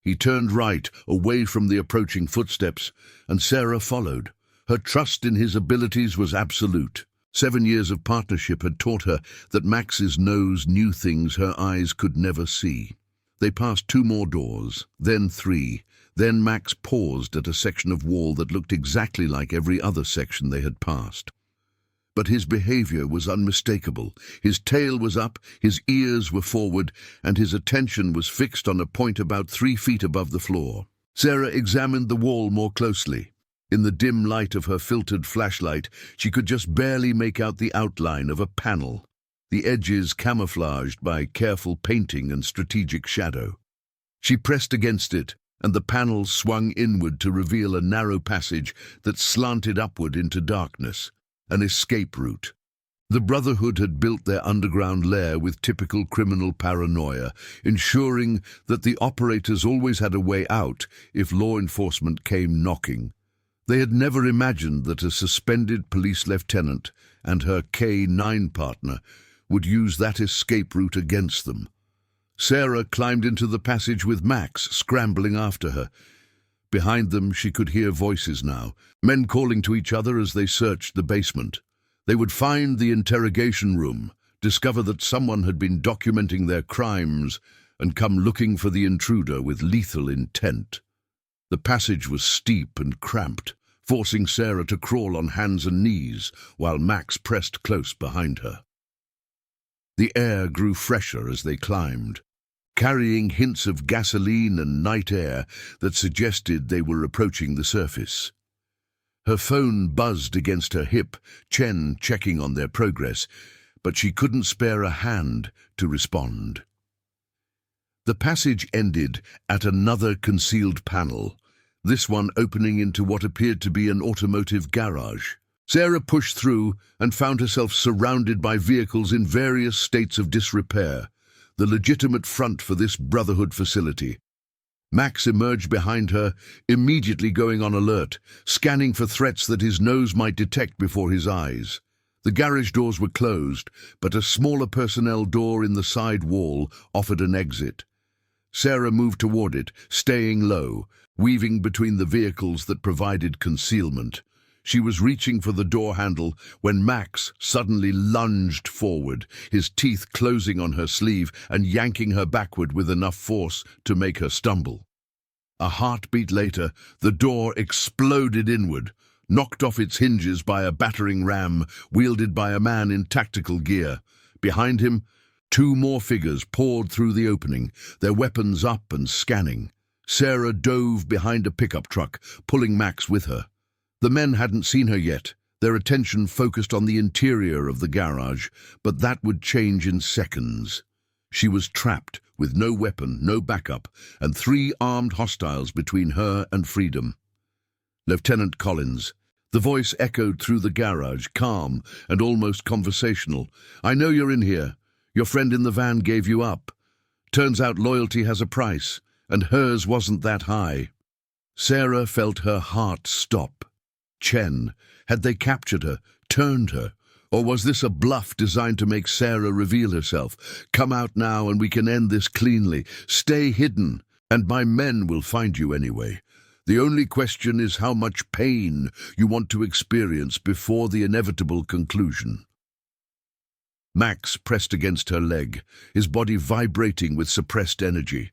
He turned right, away from the approaching footsteps, and Sarah followed. Her trust in his abilities was absolute. 7 years of partnership had taught her that Max's nose knew things her eyes could never see. They passed 2 more doors, then 3. Then Max paused at a section of wall that looked exactly like every other section they had passed. But his behavior was unmistakable. His tail was up, his ears were forward, and his attention was fixed on a point about 3 feet above the floor. Sarah examined the wall more closely. In the dim light of her filtered flashlight, she could just barely make out the outline of a panel, the edges camouflaged by careful painting and strategic shadow. She pressed against it, and the panel swung inward to reveal a narrow passage that slanted upward into darkness. An escape route. The Brotherhood had built their underground lair with typical criminal paranoia, ensuring that the operators always had a way out if law enforcement came knocking. They had never imagined that a suspended police lieutenant and her K-9 partner would use that escape route against them. Sarah climbed into the passage with Max scrambling after her. Behind them, she could hear voices now, men calling to each other as they searched the basement. They would find the interrogation room, discover that someone had been documenting their crimes, and come looking for the intruder with lethal intent. The passage was steep and cramped, forcing Sarah to crawl on hands and knees while Max pressed close behind her. The air grew fresher as they climbed, carrying hints of gasoline and night air that suggested they were approaching the surface. Her phone buzzed against her hip, Chen checking on their progress, but she couldn't spare a hand to respond. The passage ended at another concealed panel, this one opening into what appeared to be an automotive garage. Sarah pushed through and found herself surrounded by vehicles in various states of disrepair, the legitimate front for this Brotherhood facility. Max emerged behind her, immediately going on alert, scanning for threats that his nose might detect before his eyes. The garage doors were closed, but a smaller personnel door in the side wall offered an exit. Sarah moved toward it, staying low, weaving between the vehicles that provided concealment. She was reaching for the door handle when Max suddenly lunged forward, his teeth closing on her sleeve and yanking her backward with enough force to make her stumble. A heartbeat later, the door exploded inward, knocked off its hinges by a battering ram wielded by a man in tactical gear. Behind him, two more figures poured through the opening, their weapons up and scanning. Sarah dove behind a pickup truck, pulling Max with her. The men hadn't seen her yet, their attention focused on the interior of the garage, but that would change in seconds. She was trapped, with no weapon, no backup, and 3 armed hostiles between her and freedom. Lieutenant Collins. The voice echoed through the garage, calm and almost conversational. "I know you're in here. Your friend in the van gave you up. Turns out loyalty has a price, and hers wasn't that high." Sarah felt her heart stop. Chen, had they captured her, turned her? Or was this a bluff designed to make Sarah reveal herself? "Come out now and we can end this cleanly. Stay hidden, and my men will find you anyway. The only question is how much pain you want to experience before the inevitable conclusion." Max pressed against her leg, his body vibrating with suppressed energy.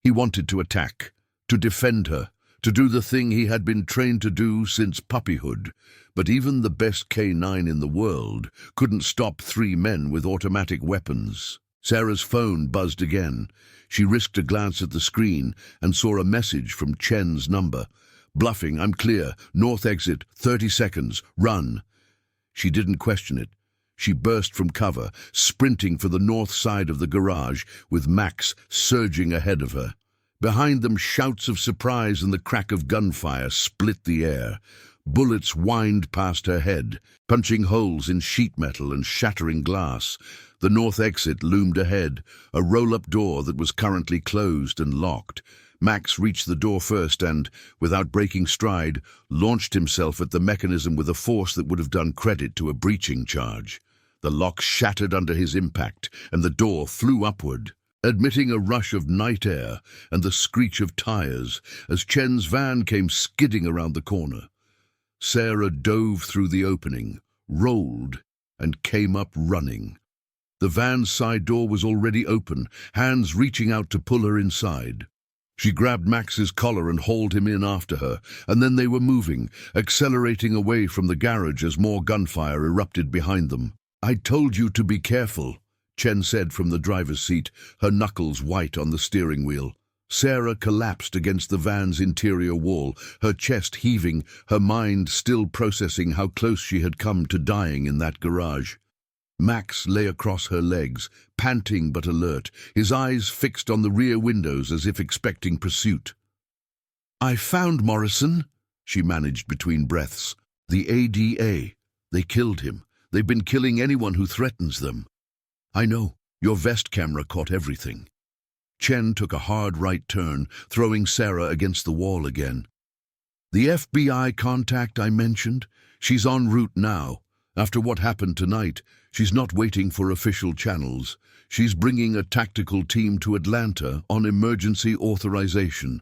He wanted to attack, to defend her, to do the thing he had been trained to do since puppyhood. But even the best K9 in the world couldn't stop 3 men with automatic weapons. Sarah's phone buzzed again. She risked a glance at the screen and saw a message from Chen's number. "Bluffing, I'm clear. North exit, 30 seconds. Run." She didn't question it. She burst from cover, sprinting for the north side of the garage, with Max surging ahead of her. Behind them, shouts of surprise and the crack of gunfire split the air. Bullets whined past her head, punching holes in sheet metal and shattering glass. The north exit loomed ahead, a roll-up door that was currently closed and locked. Max reached the door first and, without breaking stride, launched himself at the mechanism with a force that would have done credit to a breaching charge. The lock shattered under his impact, and the door flew upward, admitting a rush of night air and the screech of tires as Chen's van came skidding around the corner. Sarah dove through the opening, rolled, and came up running. The van's side door was already open, hands reaching out to pull her inside. She grabbed Max's collar and hauled him in after her, and then they were moving, accelerating away from the garage as more gunfire erupted behind them. "I told you to be careful," Chen said from the driver's seat, her knuckles white on the steering wheel. Sarah collapsed against the van's interior wall, her chest heaving, her mind still processing how close she had come to dying in that garage. Max lay across her legs, panting but alert, his eyes fixed on the rear windows as if expecting pursuit. "I found Morrison," she managed between breaths. "The ADA. They killed him. They've been killing anyone who threatens them." "I know. Your vest camera caught everything." Chen took a hard right turn, throwing Sarah against the wall again. "The FBI contact I mentioned? She's en route now. After what happened tonight, she's not waiting for official channels. She's bringing a tactical team to Atlanta on emergency authorization."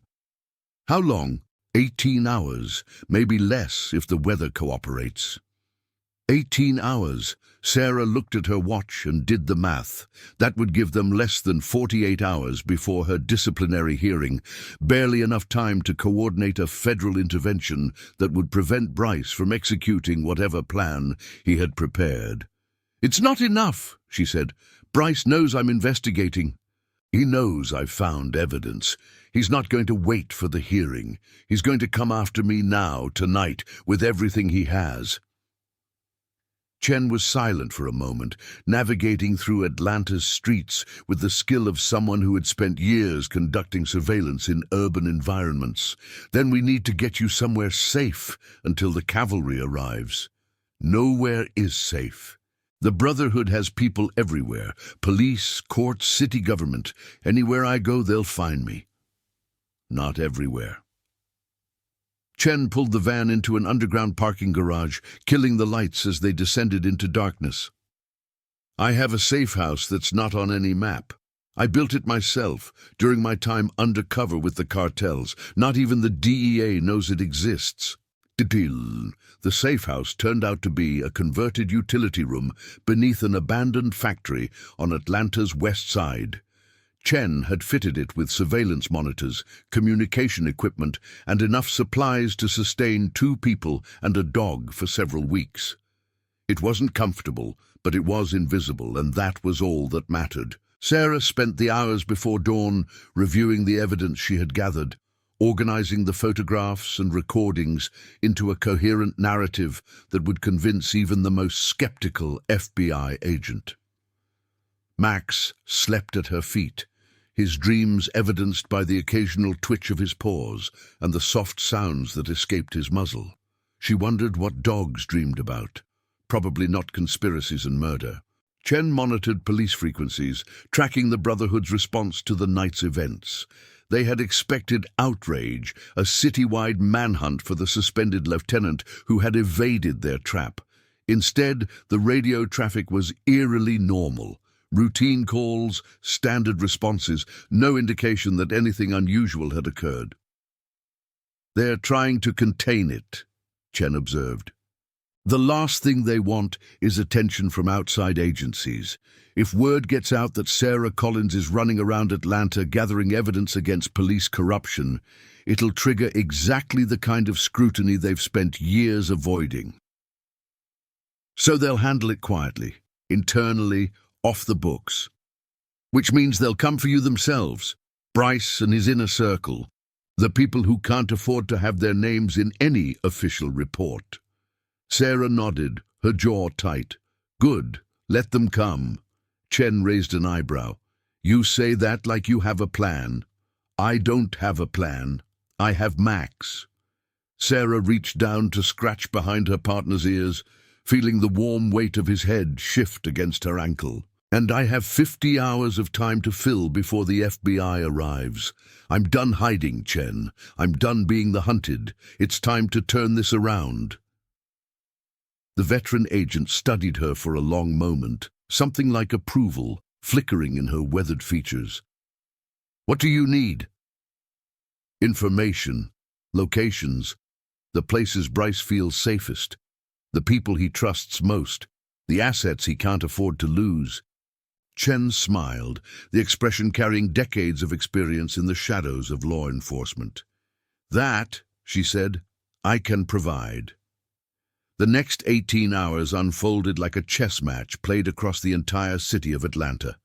"How long?" 18 hours, maybe less if the weather cooperates." 18 hours. Sarah looked at her watch and did the math. That would give them less than 48 hours before her disciplinary hearing, barely enough time to coordinate a federal intervention that would prevent Bryce from executing whatever plan he had prepared. "It's not enough," she said. "Bryce knows I'm investigating." "He knows I've found evidence. He's not going to wait for the hearing. He's going to come after me now, tonight, with everything he has." Chen was silent for a moment, navigating through Atlanta's streets with the skill of someone who had spent years conducting surveillance in urban environments. "Then we need to get you somewhere safe until the cavalry arrives." "Nowhere is safe. The Brotherhood has people everywhere. Police, courts, city government. Anywhere I go, they'll find me." "Not everywhere." Chen pulled the van into an underground parking garage, killing the lights as they descended into darkness. "I have a safe house that's not on any map. I built it myself during my time undercover with the cartels. Not even the DEA knows it exists." The safe house turned out to be a converted utility room beneath an abandoned factory on Atlanta's west side. Chen had fitted it with surveillance monitors, communication equipment, and enough supplies to sustain 2 people and a dog for several weeks. It wasn't comfortable, but it was invisible, and that was all that mattered. Sarah spent the hours before dawn reviewing the evidence she had gathered, organizing the photographs and recordings into a coherent narrative that would convince even the most skeptical FBI agent. Max slept at her feet, his dreams evidenced by the occasional twitch of his paws and the soft sounds that escaped his muzzle. She wondered what dogs dreamed about. Probably not conspiracies and murder. Chen monitored police frequencies, tracking the Brotherhood's response to the night's events. They had expected outrage, a citywide manhunt for the suspended lieutenant who had evaded their trap. Instead, the radio traffic was eerily normal. Routine calls, standard responses, no indication that anything unusual had occurred. "They're trying to contain it," Chen observed. "The last thing they want is attention from outside agencies. If word gets out that Sarah Collins is running around Atlanta gathering evidence against police corruption, it'll trigger exactly the kind of scrutiny they've spent years avoiding. So they'll handle it quietly, internally, off the books. Which means they'll come for you themselves, Bryce and his inner circle, the people who can't afford to have their names in any official report." Sarah nodded, her jaw tight. "Good, let them come." Chen raised an eyebrow. "You say that like you have a plan." "I don't have a plan. I have Max." Sarah reached down to scratch behind her partner's ears, feeling the warm weight of his head shift against her ankle. "And I have 50 hours of time to fill before the FBI arrives. I'm done hiding, Chen. I'm done being the hunted. It's time to turn this around." The veteran agent studied her for a long moment, something like approval flickering in her weathered features. "What do you need?" "Information, locations, the places Bryce feels safest, the people he trusts most, the assets he can't afford to lose." Chen smiled, the expression carrying decades of experience in the shadows of law enforcement. "That," she said, "I can provide." The next 18 hours unfolded like a chess match played across the entire city of Atlanta.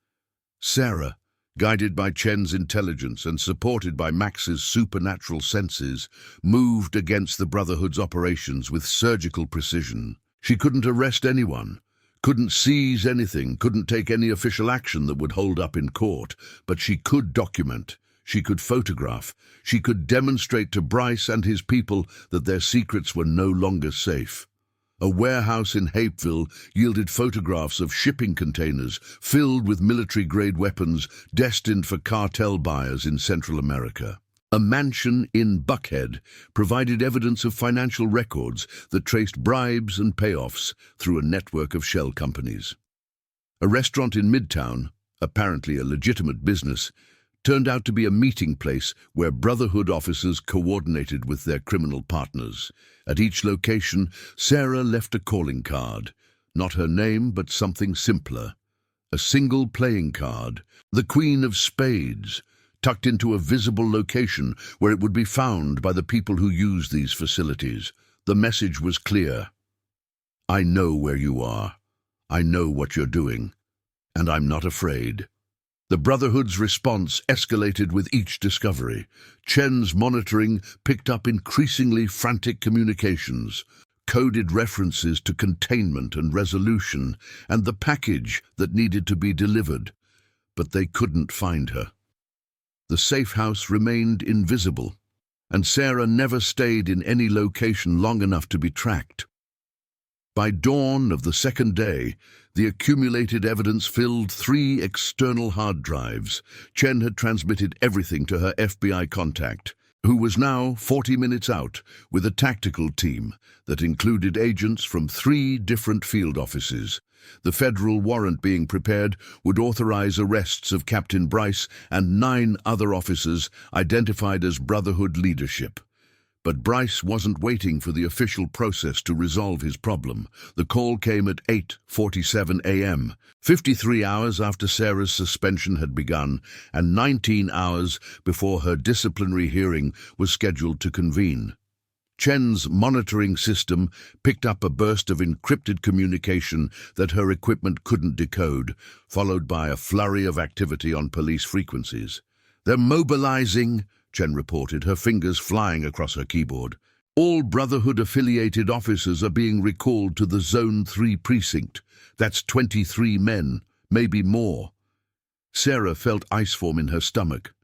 Sarah, guided by Chen's intelligence and supported by Max's supernatural senses, moved against the Brotherhood's operations with surgical precision. She couldn't arrest anyone, couldn't seize anything, couldn't take any official action that would hold up in court, but she could document, she could photograph, she could demonstrate to Bryce and his people that their secrets were no longer safe. A warehouse in Hapeville yielded photographs of shipping containers filled with military-grade weapons destined for cartel buyers in Central America. A mansion in Buckhead provided evidence of financial records that traced bribes and payoffs through a network of shell companies. A restaurant in Midtown, apparently a legitimate business, turned out to be a meeting place where Brotherhood officers coordinated with their criminal partners. At each location, Sarah left a calling card. Not her name, but something simpler. A single playing card, the Queen of Spades, tucked into a visible location where it would be found by the people who use these facilities. The message was clear. "I know where you are. I know what you're doing. And I'm not afraid." The Brotherhood's response escalated with each discovery. Chen's monitoring picked up increasingly frantic communications, coded references to containment and resolution, and the package that needed to be delivered. But they couldn't find her. The safe house remained invisible, and Sarah never stayed in any location long enough to be tracked. By dawn of the second day, the accumulated evidence filled 3 external hard drives. Chen had transmitted everything to her FBI contact, who was now 40 minutes out with a tactical team that included agents from 3 different field offices. The federal warrant being prepared would authorize arrests of Captain Bryce and 9 other officers identified as Brotherhood leadership. But Bryce wasn't waiting for the official process to resolve his problem. The call came at 8:47 a.m., 53 hours after Sarah's suspension had begun, and 19 hours before her disciplinary hearing was scheduled to convene. Chen's monitoring system picked up a burst of encrypted communication that her equipment couldn't decode, followed by a flurry of activity on police frequencies. "They're mobilizing," Chen reported, her fingers flying across her keyboard. "All Brotherhood-affiliated officers are being recalled to the Zone 3 precinct. That's 23 men, maybe more." Sarah felt ice form in her stomach.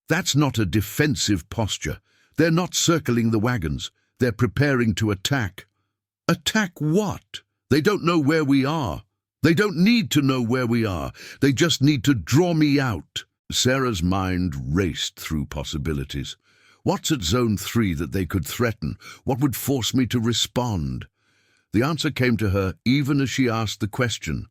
"That's not a defensive posture. They're not circling the wagons. They're preparing to attack." "Attack what? They don't know where we are." "They don't need to know where we are. They just need to draw me out." Sarah's mind raced through possibilities. What's at Zone 3 that they could threaten? What would force me to respond? The answer came to her even as she asked the question.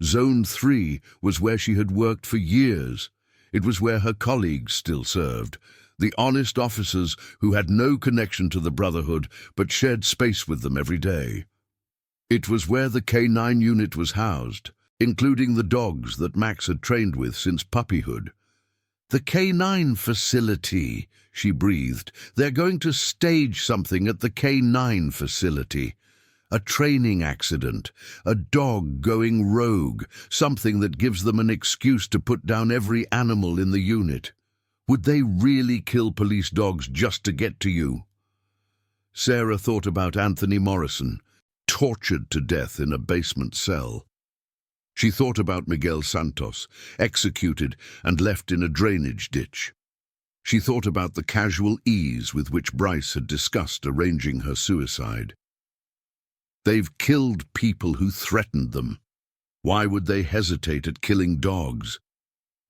Zone 3 was where she had worked for years. It was where her colleagues still served, the honest officers who had no connection to the Brotherhood but shared space with them every day. It was where the K9 unit was housed, including the dogs that Max had trained with since puppyhood. "The K9 facility," she breathed. "They're going to stage something at the K9 facility. A training accident, a dog going rogue, something that gives them an excuse to put down every animal in the unit. Would they really kill police dogs just to get to you?" Sarah thought about Anthony Morrison, tortured to death in a basement cell. She thought about Miguel Santos, executed and left in a drainage ditch. She thought about the casual ease with which Bryce had discussed arranging her suicide. They've killed people who threatened them. Why would they hesitate at killing dogs?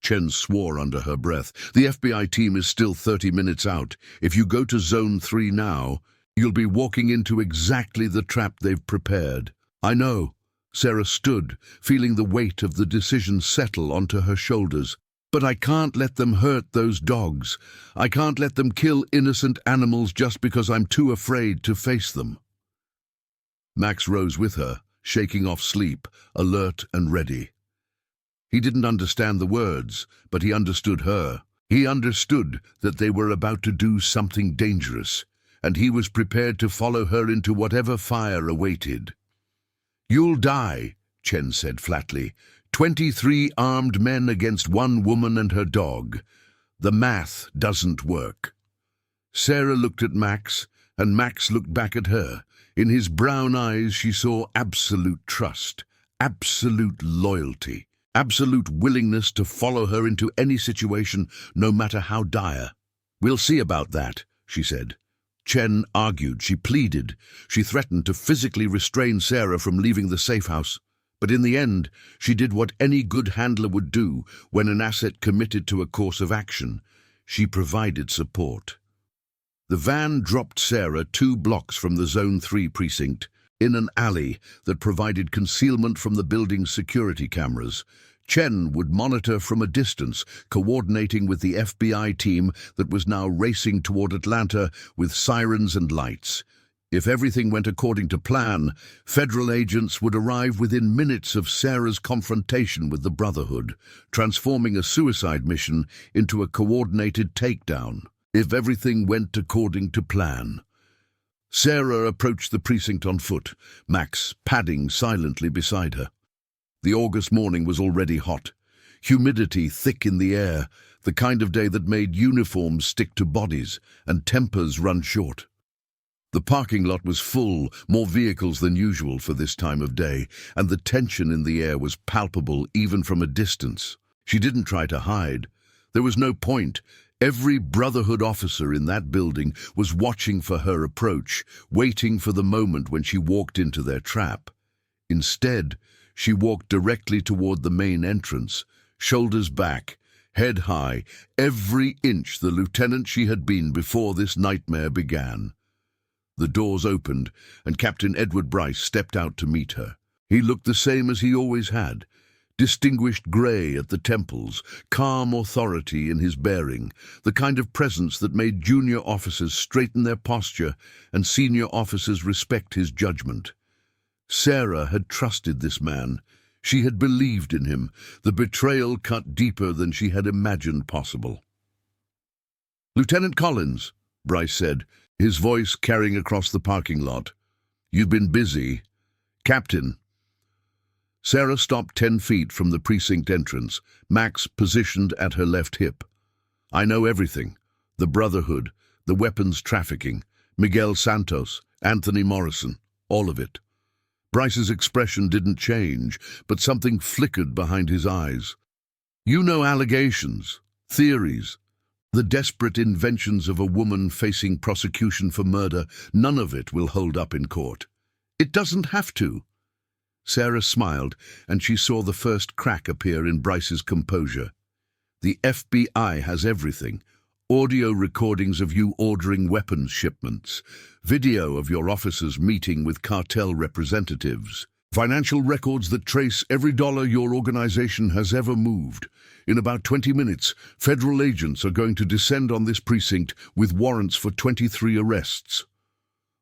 Chen swore under her breath. "The FBI team is still 30 minutes out. If you go to Zone 3 now, you'll be walking into exactly the trap they've prepared." "I know." Sarah stood, feeling the weight of the decision settle onto her shoulders. "But I can't let them hurt those dogs. I can't let them kill innocent animals just because I'm too afraid to face them." Max rose with her, shaking off sleep, alert and ready. He didn't understand the words, but he understood her. He understood that they were about to do something dangerous, and he was prepared to follow her into whatever fire awaited. "You'll die," Chen said flatly. 23 armed men against 1 woman and her dog. The math doesn't work." Sarah looked at Max, and Max looked back at her. In his brown eyes she saw absolute trust, absolute loyalty, absolute willingness to follow her into any situation, no matter how dire. "We'll see about that," she said. Chen argued, she pleaded, she threatened to physically restrain Sarah from leaving the safe house. But in the end, she did what any good handler would do when an asset committed to a course of action. She provided support. The van dropped Sarah 2 blocks from the Zone 3 precinct, in an alley that provided concealment from the building's security cameras. Chen would monitor from a distance, coordinating with the FBI team that was now racing toward Atlanta with sirens and lights. If everything went according to plan, federal agents would arrive within minutes of Sarah's confrontation with the Brotherhood, transforming a suicide mission into a coordinated takedown. If everything went according to plan. Sarah approached the precinct on foot, Max padding silently beside her. The August morning was already hot. Humidity thick in the air, the kind of day that made uniforms stick to bodies and tempers run short. The parking lot was full, more vehicles than usual for this time of day, and the tension in the air was palpable even from a distance. She didn't try to hide. There was no point. Every Brotherhood officer in that building was watching for her approach, waiting for the moment when she walked into their trap. Instead, she walked directly toward the main entrance, shoulders back, head high, every inch the lieutenant she had been before this nightmare began. The doors opened, and Captain Edward Bryce stepped out to meet her. He looked the same as he always had, distinguished grey at the temples, calm authority in his bearing, the kind of presence that made junior officers straighten their posture and senior officers respect his judgment. Sarah had trusted this man. She had believed in him. The betrayal cut deeper than she had imagined possible. "Lieutenant Collins," Bryce said, his voice carrying across the parking lot. "You've been busy." "Captain." Sarah stopped 10 feet from the precinct entrance, Max positioned at her left hip. "I know everything. The Brotherhood, the weapons trafficking, Miguel Santos, Anthony Morrison, all of it." Bryce's expression didn't change, but something flickered behind his eyes. "You know allegations, theories, the desperate inventions of a woman facing prosecution for murder. None of it will hold up in court. It doesn't have to." Sarah smiled, and she saw the first crack appear in Bryce's composure. "The FBI has everything. Audio recordings of you ordering weapons shipments, video of your officers meeting with cartel representatives, financial records that trace every dollar your organization has ever moved. In about 20 minutes, federal agents are going to descend on this precinct with warrants for 23 arrests."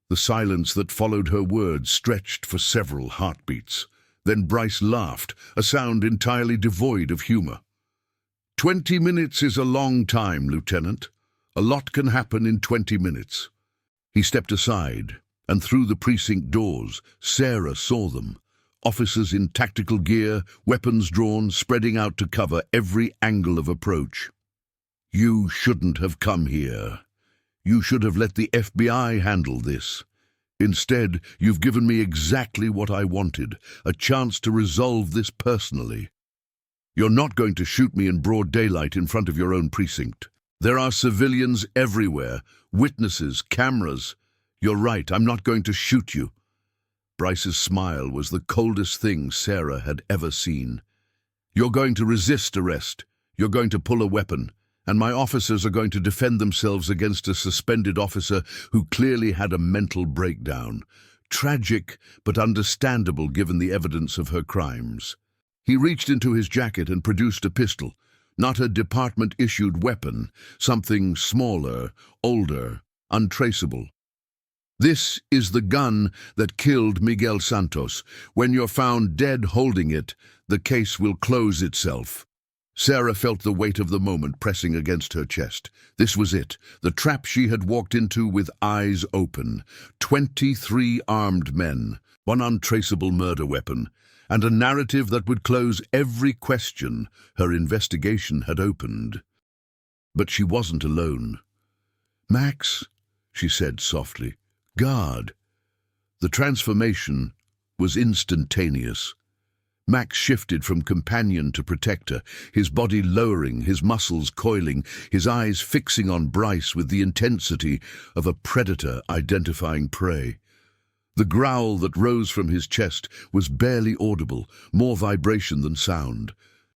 The silence that followed her words stretched for several heartbeats. Then Bryce laughed, a sound entirely devoid of humor. 20 minutes is a long time, Lieutenant. A lot can happen in 20 minutes. He stepped aside, and through the precinct doors, Sarah saw them. Officers in tactical gear, weapons drawn, spreading out to cover every angle of approach. "You shouldn't have come here. You should have let the FBI handle this. Instead, you've given me exactly what I wanted, a chance to resolve this personally. You're not going to shoot me in broad daylight in front of your own precinct. There are civilians everywhere, witnesses, cameras. You're right, I'm not going to shoot you." Bryce's smile was the coldest thing Sarah had ever seen. "You're going to resist arrest. You're going to pull a weapon. And my officers are going to defend themselves against a suspended officer who clearly had a mental breakdown. Tragic, but understandable given the evidence of her crimes." He reached into his jacket and produced a pistol, not a department-issued weapon, something smaller, older, untraceable. "This is the gun that killed Miguel Santos. When you're found dead holding it, the case will close itself." Sarah felt the weight of the moment pressing against her chest. This was it, the trap she had walked into with eyes open. 23 armed men, one untraceable murder weapon, and a narrative that would close every question her investigation had opened. But she wasn't alone. "Max," she said softly, "guard." The transformation was instantaneous. Max shifted from companion to protector, his body lowering, his muscles coiling, his eyes fixing on Bryce with the intensity of a predator identifying prey. The growl that rose from his chest was barely audible, more vibration than sound.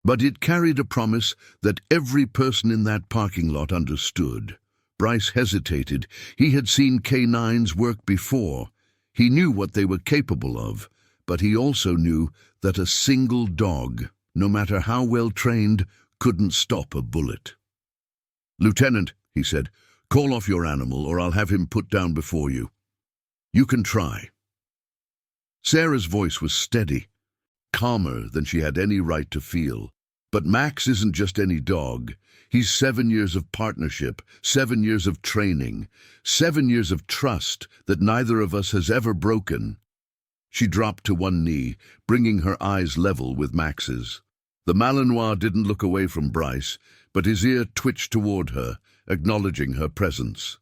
But it carried a promise that every person in that parking lot understood. Bryce hesitated. He had seen K9s work before. He knew what they were capable of, but he also knew that a single dog, no matter how well trained, couldn't stop a bullet. "Lieutenant," he said, "call off your animal or I'll have him put down before you. You can try." Sarah's voice was steady, calmer than she had any right to feel. But Max isn't just any dog. He's 7 years of partnership, 7 years of training, 7 years of trust that neither of us has ever broken. She dropped to one knee, bringing her eyes level with Max's. The Malinois didn't look away from Bryce, but his ear twitched toward her, acknowledging her presence.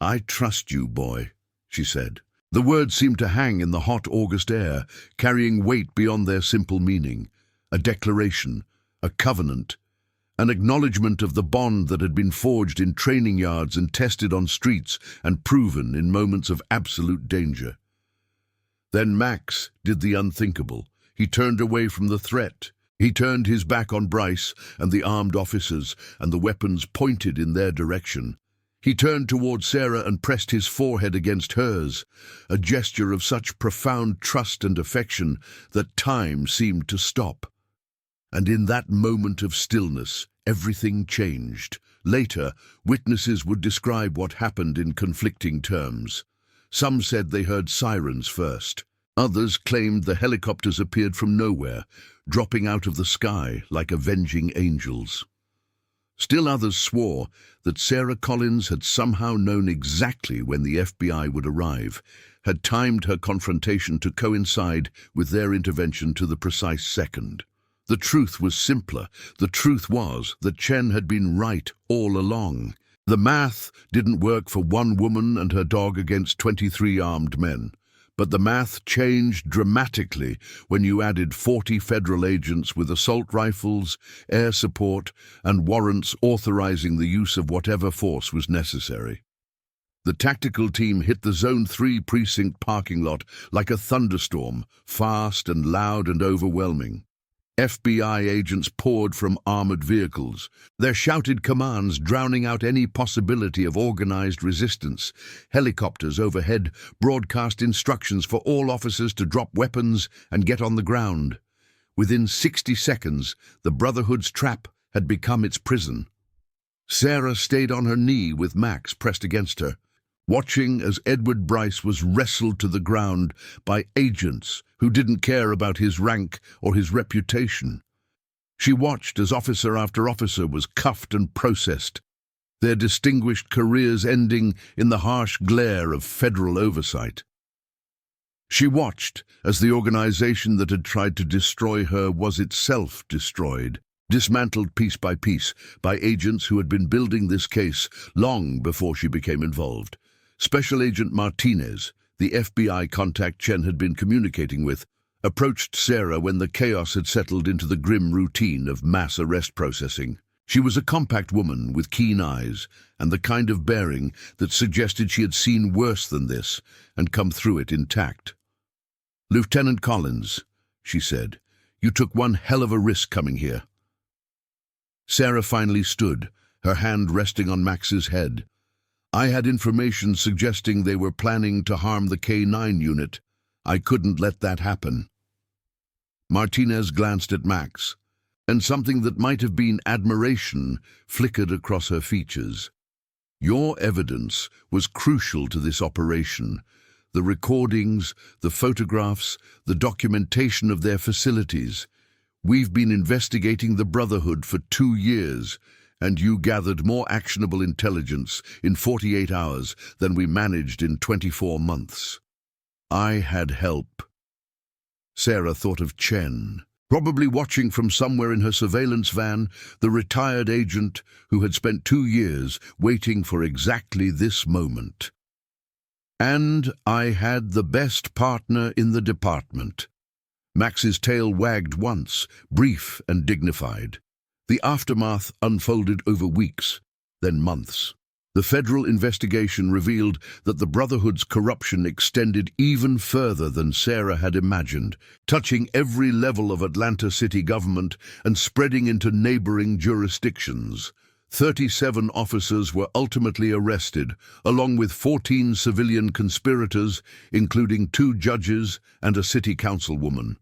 "I trust you, boy," she said. The words seemed to hang in the hot August air, carrying weight beyond their simple meaning. A declaration, a covenant, an acknowledgement of the bond that had been forged in training yards and tested on streets and proven in moments of absolute danger. Then Max did the unthinkable. He turned away from the threat, He turned his back on Bryce and the armed officers, and the weapons pointed in their direction. He turned toward Sarah and pressed his forehead against hers, a gesture of such profound trust and affection that time seemed to stop. And in that moment of stillness, everything changed. Later, witnesses would describe what happened in conflicting terms. Some said they heard sirens first. Others claimed the helicopters appeared from nowhere, dropping out of the sky like avenging angels. Still others swore that Sarah Collins had somehow known exactly when the FBI would arrive, had timed her confrontation to coincide with their intervention to the precise second. The truth was simpler. The truth was that Chen had been right all along. The math didn't work for one woman and her dog against 23 armed men. But the math changed dramatically when you added 40 federal agents with assault rifles, air support, and warrants authorizing the use of whatever force was necessary. The tactical team hit the Zone 3 precinct parking lot like a thunderstorm, fast and loud and overwhelming. FBI agents poured from armored vehicles, their shouted commands drowning out any possibility of organized resistance. Helicopters overhead broadcast instructions for all officers to drop weapons and get on the ground. Within 60 seconds, the Brotherhood's trap had become its prison. Sarah stayed on her knee with Max pressed against her, watching as Edward Bryce was wrestled to the ground by agents who didn't care about his rank or his reputation. She watched as officer after officer was cuffed and processed, their distinguished careers ending in the harsh glare of federal oversight. She watched as the organization that had tried to destroy her was itself destroyed, dismantled piece by agents who had been building this case long before she became involved. Special Agent Martinez, the FBI contact Chen had been communicating with, approached Sarah when the chaos had settled into the grim routine of mass arrest processing. She was a compact woman with keen eyes and the kind of bearing that suggested she had seen worse than this and come through it intact. "Lieutenant Collins," she said, "you took one hell of a risk coming here." Sarah finally stood, her hand resting on Max's head. "I had information suggesting they were planning to harm the K9 unit. I couldn't let that happen." Martinez glanced at Max, and something that might have been admiration flickered across her features. "Your evidence was crucial to this operation. The recordings, the photographs, the documentation of their facilities. We've been investigating the Brotherhood for 2 years, and you gathered more actionable intelligence in 48 hours than we managed in 24 months. I had help." Sarah thought of Chen, probably watching from somewhere in her surveillance van, the retired agent who had spent 2 years waiting for exactly this moment. "And I had the best partner in the department." Max's tail wagged once, brief and dignified. The aftermath unfolded over weeks, then months. The federal investigation revealed that the Brotherhood's corruption extended even further than Sarah had imagined, touching every level of Atlanta city government and spreading into neighboring jurisdictions. 37 officers were ultimately arrested, along with 14 civilian conspirators, including 2 judges and a city councilwoman.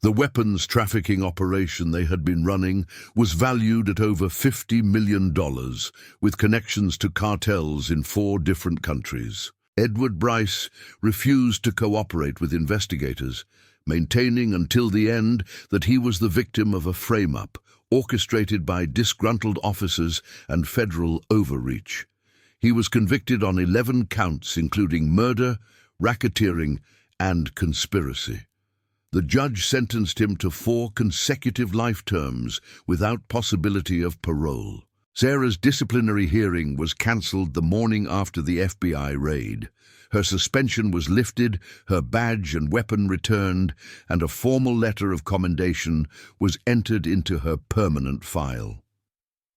The weapons trafficking operation they had been running was valued at over $50 million, with connections to cartels in 4 different countries. Edward Bryce refused to cooperate with investigators, maintaining until the end that he was the victim of a frame-up, orchestrated by disgruntled officers and federal overreach. He was convicted on 11 counts, including murder, racketeering, and conspiracy. The judge sentenced him to 4 consecutive life terms without possibility of parole. Sarah's disciplinary hearing was cancelled the morning after the FBI raid. Her suspension was lifted, her badge and weapon returned, and a formal letter of commendation was entered into her permanent file.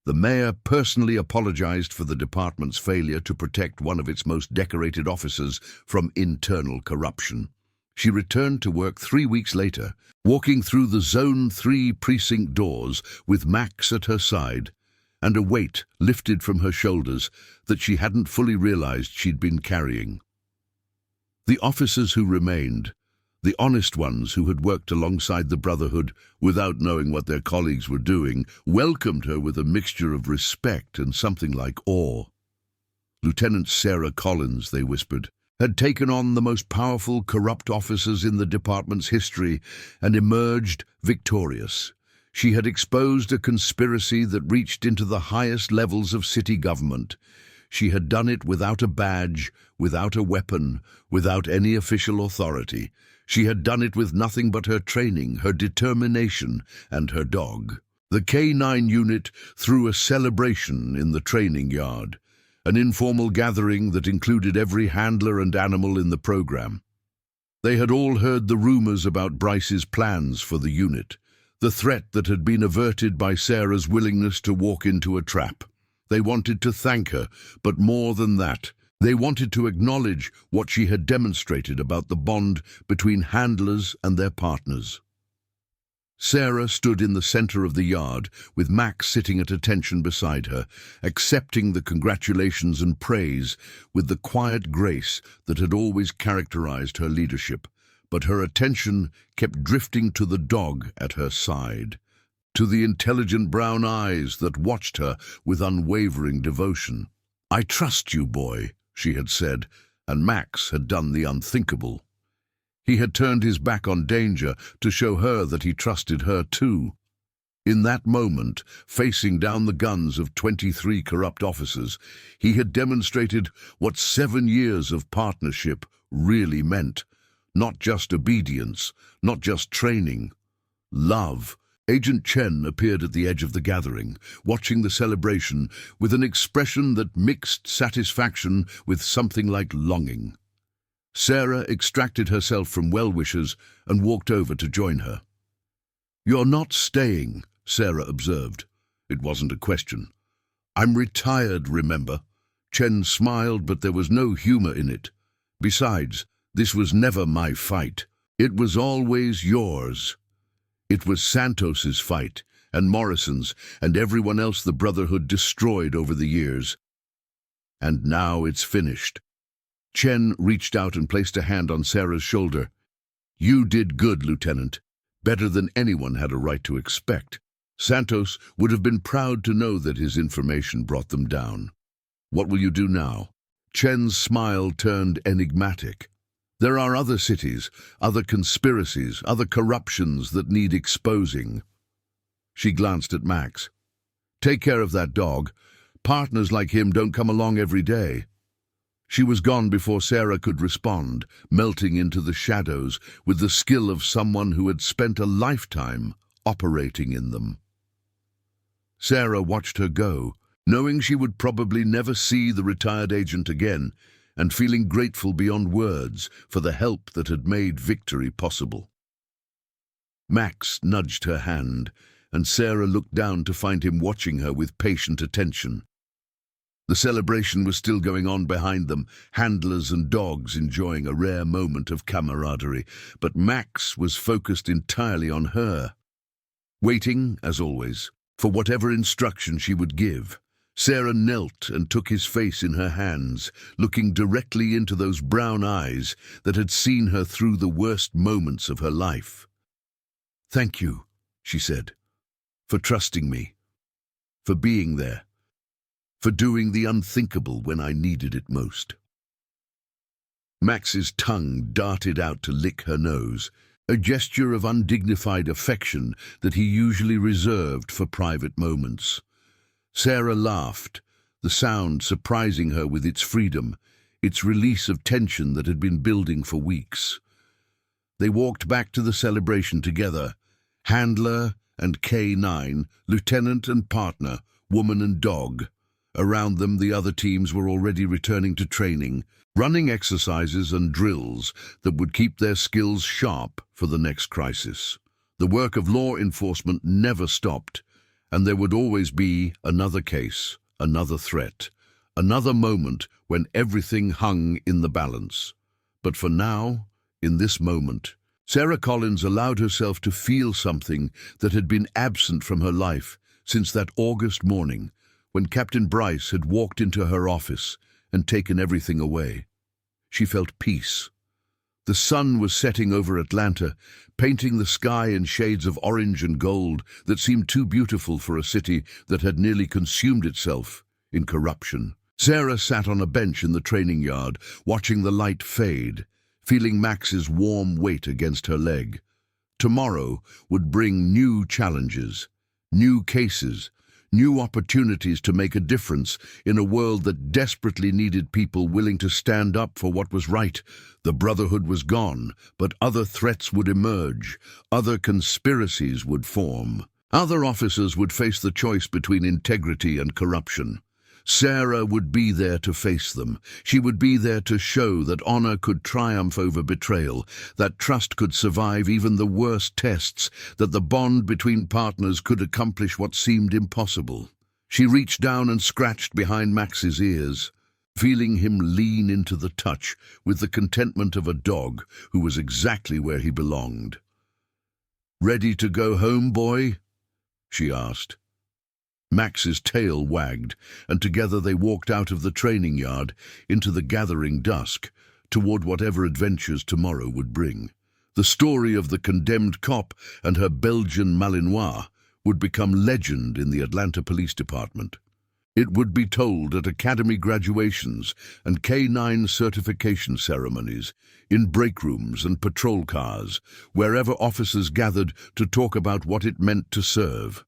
The mayor personally apologized for the department's failure to protect one of its most decorated officers from internal corruption. She returned to work 3 weeks later, walking through the Zone 3 precinct doors with Max at her side, and a weight lifted from her shoulders that she hadn't fully realized she'd been carrying. The officers who remained, the honest ones who had worked alongside the Brotherhood without knowing what their colleagues were doing, welcomed her with a mixture of respect and something like awe. Lieutenant Sarah Collins, they whispered, had taken on the most powerful corrupt officers in the department's history and emerged victorious. She had exposed a conspiracy that reached into the highest levels of city government. She had done it without a badge, without a weapon, without any official authority. She had done it with nothing but her training, her determination, and her dog. The K9 unit threw a celebration in the training yard, an informal gathering that included every handler and animal in the program. They had all heard the rumors about Bryce's plans for the unit, the threat that had been averted by Sarah's willingness to walk into a trap. They wanted to thank her, but more than that, they wanted to acknowledge what she had demonstrated about the bond between handlers and their partners. Sarah stood in the center of the yard, with Max sitting at attention beside her, accepting the congratulations and praise with the quiet grace that had always characterized her leadership. But her attention kept drifting to the dog at her side, to the intelligent brown eyes that watched her with unwavering devotion. "I trust you, boy," she had said, and Max had done the unthinkable. He had turned his back on danger to show her that he trusted her too. In that moment, facing down the guns of 23 corrupt officers, he had demonstrated what 7 years of partnership really meant. Not just obedience, not just training. Love. Agent Chen appeared at the edge of the gathering, watching the celebration with an expression that mixed satisfaction with something like longing. Sarah extracted herself from well-wishers and walked over to join her. "You're not staying," Sarah observed. It wasn't a question. "I'm retired, remember?" Chen smiled, but there was no humor in it. "Besides, this was never my fight. It was always yours. It was Santos's fight, and Morrison's, and everyone else the Brotherhood destroyed over the years. And now it's finished." Chen reached out and placed a hand on Sarah's shoulder. "You did good, Lieutenant. Better than anyone had a right to expect. Santos would have been proud to know that his information brought them down. What will you do now?" Chen's smile turned enigmatic. "There are other cities, other conspiracies, other corruptions that need exposing." She glanced at Max. "Take care of that dog. Partners like him don't come along every day." She was gone before Sarah could respond, melting into the shadows with the skill of someone who had spent a lifetime operating in them. Sarah watched her go, knowing she would probably never see the retired agent again, and feeling grateful beyond words for the help that had made victory possible. Max nudged her hand, and Sarah looked down to find him watching her with patient attention. The celebration was still going on behind them, handlers and dogs enjoying a rare moment of camaraderie, but Max was focused entirely on her, waiting, as always, for whatever instruction she would give. Sarah knelt and took his face in her hands, looking directly into those brown eyes that had seen her through the worst moments of her life. "Thank you," she said, "for trusting me, for being there, for doing the unthinkable when I needed it most." Max's tongue darted out to lick her nose, a gesture of undignified affection that he usually reserved for private moments. Sarah laughed, the sound surprising her with its freedom, its release of tension that had been building for weeks. They walked back to the celebration together, handler and K9, lieutenant and partner, woman and dog. Around them, the other teams were already returning to training, running exercises and drills that would keep their skills sharp for the next crisis. The work of law enforcement never stopped, and there would always be another case, another threat, another moment when everything hung in the balance. But for now, In this moment, Sarah Collins allowed herself to feel something that had been absent from her life since that August morning when Captain Bryce had walked into her office and taken everything away. She felt peace. The sun was setting over Atlanta, painting the sky in shades of orange and gold that seemed too beautiful for a city that had nearly consumed itself in corruption. Sarah sat on a bench in the training yard, watching the light fade, feeling Max's warm weight against her leg. Tomorrow would bring new challenges, new cases, new opportunities to make a difference in a world that desperately needed people willing to stand up for what was right. The Brotherhood was gone, but other threats would emerge, other conspiracies would form. Other officers would face the choice between integrity and corruption. Sarah would be there to face them. She would be there to show that honor could triumph over betrayal, that trust could survive even the worst tests, that the bond between partners could accomplish what seemed impossible. She reached down and scratched behind Max's ears, feeling him lean into the touch with the contentment of a dog who was exactly where he belonged. "Ready to go home, boy?" she asked. Max's tail wagged, and together they walked out of the training yard into the gathering dusk, toward whatever adventures tomorrow would bring. The story of the condemned cop and her Belgian Malinois would become legend in the Atlanta Police Department. It would be told at academy graduations and K-9 certification ceremonies, in break rooms and patrol cars, wherever officers gathered to talk about what it meant to serve.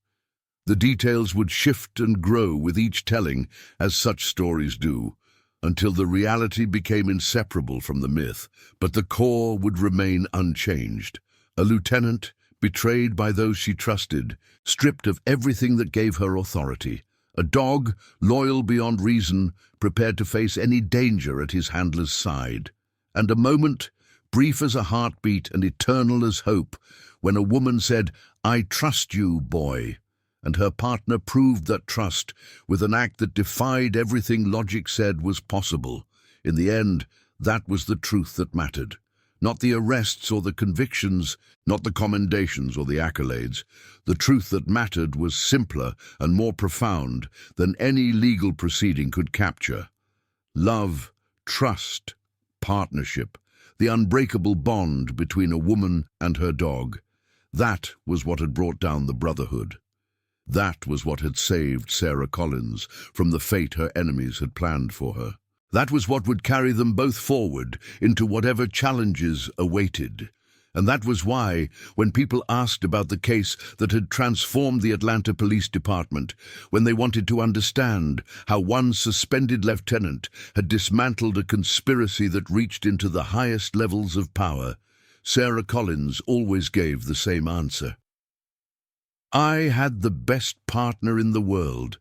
The details would shift and grow with each telling, as such stories do, until the reality became inseparable from the myth, but the core would remain unchanged. A lieutenant, betrayed by those she trusted, stripped of everything that gave her authority. A dog, loyal beyond reason, prepared to face any danger at his handler's side. And a moment, brief as a heartbeat and eternal as hope, when a woman said, "I trust you, boy." And her partner proved that trust with an act that defied everything logic said was possible. In the end, that was the truth that mattered. Not the arrests or the convictions, not the commendations or the accolades. The truth that mattered was simpler and more profound than any legal proceeding could capture. Love, trust, partnership, the unbreakable bond between a woman and her dog. That was what had brought down the Brotherhood. That was what had saved Sarah Collins from the fate her enemies had planned for her. That was what would carry them both forward into whatever challenges awaited. And that was why, when people asked about the case that had transformed the Atlanta Police Department, when they wanted to understand how one suspended lieutenant had dismantled a conspiracy that reached into the highest levels of power, Sarah Collins always gave the same answer. "I had the best partner in the world,"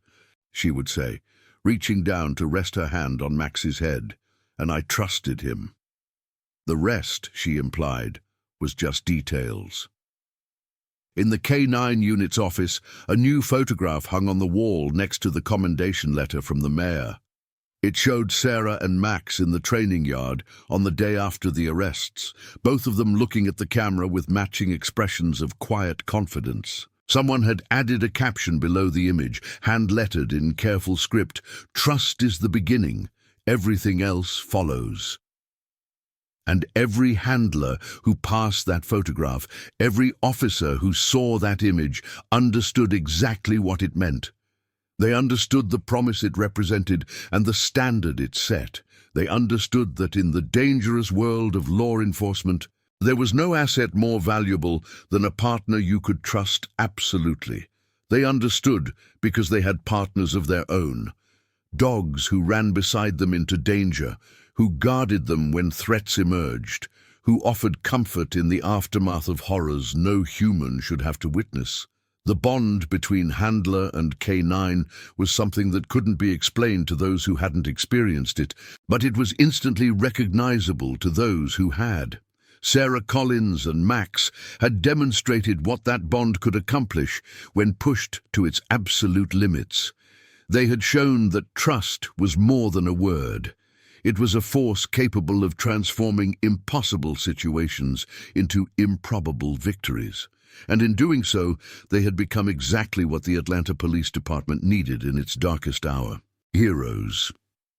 she would say, reaching down to rest her hand on Max's head, "and I trusted him." The rest, she implied, was just details. In the K-9 unit's office, a new photograph hung on the wall next to the commendation letter from the mayor. It showed Sarah and Max in the training yard on the day after the arrests, both of them looking at the camera with matching expressions of quiet confidence. Someone had added a caption below the image, hand-lettered in careful script, "Trust is the beginning, everything else follows." And every handler who passed that photograph, every officer who saw that image, understood exactly what it meant. They understood the promise it represented and the standard it set. They understood that in the dangerous world of law enforcement, there was no asset more valuable than a partner you could trust absolutely. They understood because they had partners of their own. Dogs who ran beside them into danger, who guarded them when threats emerged, who offered comfort in the aftermath of horrors no human should have to witness. The bond between handler and K-9 was something that couldn't be explained to those who hadn't experienced it, but it was instantly recognizable to those who had. Sarah Collins and Max had demonstrated what that bond could accomplish when pushed to its absolute limits. They had shown that trust was more than a word. It was a force capable of transforming impossible situations into improbable victories. And in doing so, they had become exactly what the Atlanta Police Department needed in its darkest hour: heroes.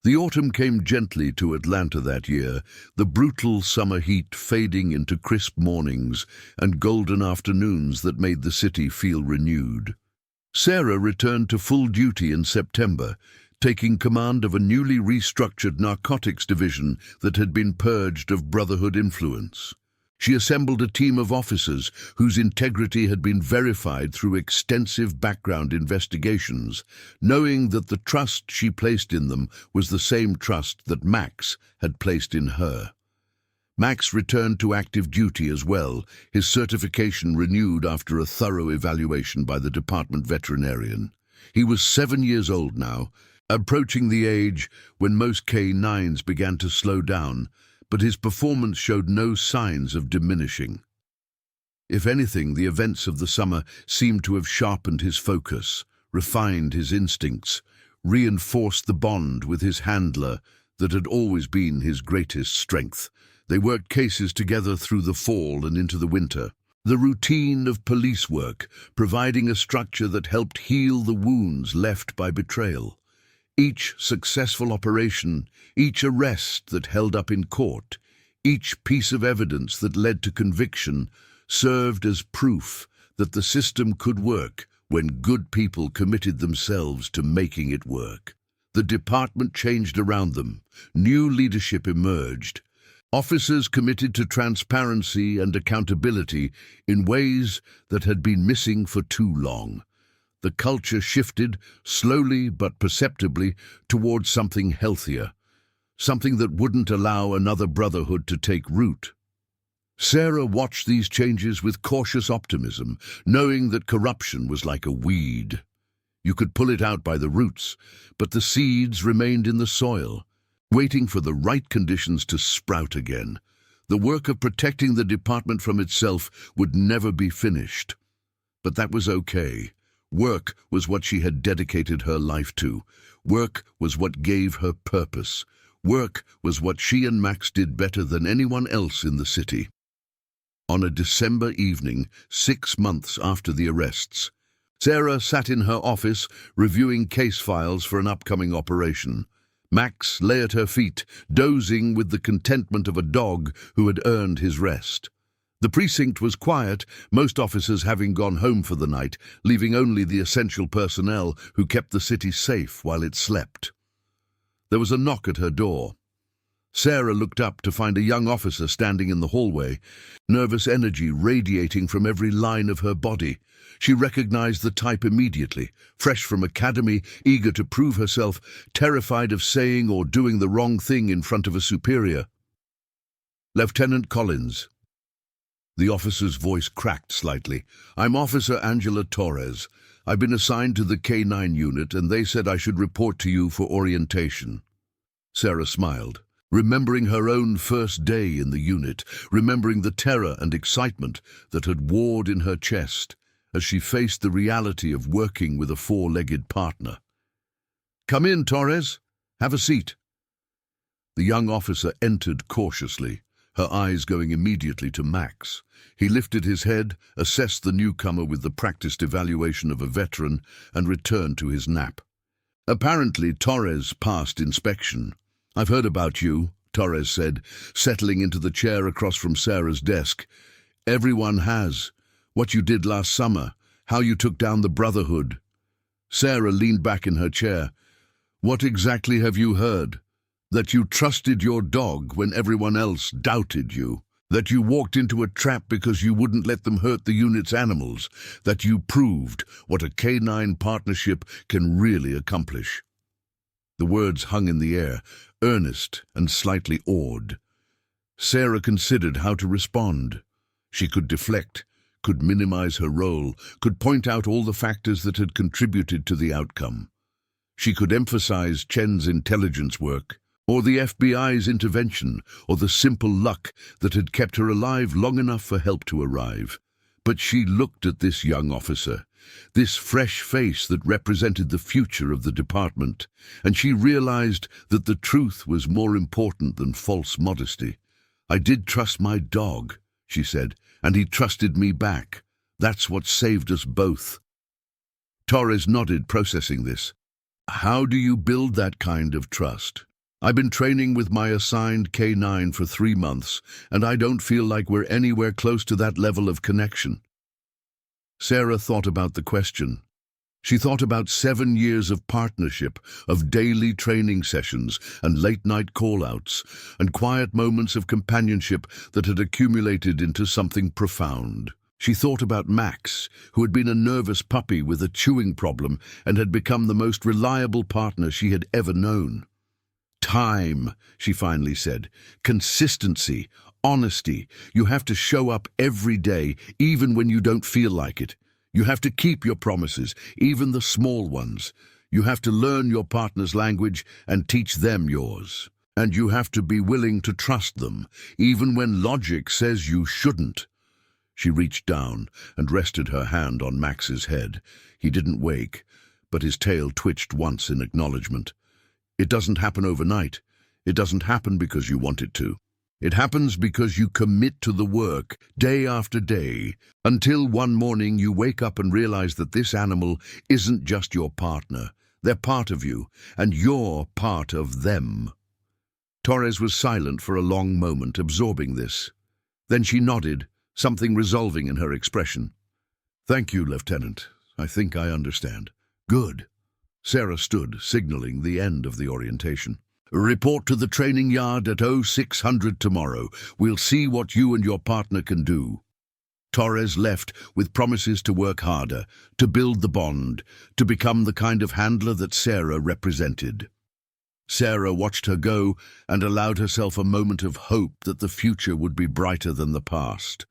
The autumn came gently to Atlanta that year, the brutal summer heat fading into crisp mornings and golden afternoons that made the city feel renewed. Sarah returned to full duty in September, taking command of a newly restructured narcotics division that had been purged of Brotherhood influence. She assembled a team of officers whose integrity had been verified through extensive background investigations, knowing that the trust she placed in them was the same trust that Max had placed in her. Max returned to active duty as well, his certification renewed after a thorough evaluation by the department veterinarian. He was 7 years old now, approaching the age when most K9s began to slow down, but his performance showed no signs of diminishing. If anything, the events of the summer seemed to have sharpened his focus, refined his instincts, reinforced the bond with his handler that had always been his greatest strength. They worked cases together through the fall and into the winter. The routine of police work, providing a structure that helped heal the wounds left by betrayal. Each successful operation, each arrest that held up in court, each piece of evidence that led to conviction served as proof that the system could work when good people committed themselves to making it work. The department changed around them. New leadership emerged. Officers committed to transparency and accountability in ways that had been missing for too long. The culture shifted, slowly but perceptibly, towards something healthier, something that wouldn't allow another brotherhood to take root. Sarah watched these changes with cautious optimism, knowing that corruption was like a weed. You could pull it out by the roots, but the seeds remained in the soil, waiting for the right conditions to sprout again. The work of protecting the department from itself would never be finished. But that was okay. Work was what she had dedicated her life to. Work was what gave her purpose. Work was what she and Max did better than anyone else in the city. On a December evening, 6 months after the arrests, Sarah sat in her office reviewing case files for an upcoming operation. Max lay at her feet, dozing with the contentment of a dog who had earned his rest. The precinct was quiet, most officers having gone home for the night, leaving only the essential personnel who kept the city safe while it slept. There was a knock at her door. Sarah looked up to find a young officer standing in the hallway, nervous energy radiating from every line of her body. She recognized the type immediately, fresh from academy, eager to prove herself, terrified of saying or doing the wrong thing in front of a superior. "Lieutenant Collins." The officer's voice cracked slightly. "I'm Officer Angela Torres. I've been assigned to the K9 unit, and they said I should report to you for orientation." Sarah smiled, remembering her own first day in the unit, remembering the terror and excitement that had warred in her chest as she faced the reality of working with a four-legged partner. "Come in, Torres. Have a seat." The young officer entered cautiously, her eyes going immediately to Max. He lifted his head, assessed the newcomer with the practiced evaluation of a veteran, and returned to his nap. Apparently, Torres passed inspection. "I've heard about you," Torres said, settling into the chair across from Sarah's desk. "Everyone has. What you did last summer, how you took down the Brotherhood." Sarah leaned back in her chair. "What exactly have you heard? That you trusted your dog when everyone else doubted you. That you walked into a trap because you wouldn't let them hurt the unit's animals. That you proved what a K9 partnership can really accomplish." The words hung in the air, earnest and slightly awed. Sarah considered how to respond. She could deflect, could minimize her role, could point out all the factors that had contributed to the outcome. She could emphasize Chen's intelligence work, or the FBI's intervention, or the simple luck that had kept her alive long enough for help to arrive. But she looked at this young officer. this fresh face that represented the future of the department, and she realized that the truth was more important than false modesty. "I did trust my dog," she said, "and he trusted me back. That's what saved us both." Torres nodded, processing this. "How do you build that kind of trust?" "I've been training with my assigned K9 for 3 months, and I don't feel like we're anywhere close to that level of connection." Sarah thought about the question. She thought about 7 years of partnership, of daily training sessions and late-night call-outs, and quiet moments of companionship that had accumulated into something profound. She thought about Max, who had been a nervous puppy with a chewing problem and had become the most reliable partner she had ever known. "Time," she finally said. "Consistency, honesty. You have to show up every day, even when you don't feel like it. You have to keep your promises, even the small ones. You have to learn your partner's language and teach them yours. And you have to be willing to trust them, even when logic says you shouldn't." She reached down and rested her hand on Max's head. He didn't wake, but his tail twitched once in acknowledgement. "It doesn't happen overnight. It doesn't happen because you want it to. It happens because you commit to the work day after day, until one morning you wake up and realize that this animal isn't just your partner. They're part of you, and you're part of them." Torres was silent for a long moment, absorbing this. Then she nodded, something resolving in her expression. "Thank you, Lieutenant. I think I understand." "Good." Sarah stood, signaling the end of the orientation. "Report to the training yard at 0600 tomorrow. We'll see what you and your partner can do." Torres left with promises to work harder, to build the bond, to become the kind of handler that Sarah represented. Sarah watched her go and allowed herself a moment of hope that the future would be brighter than the past.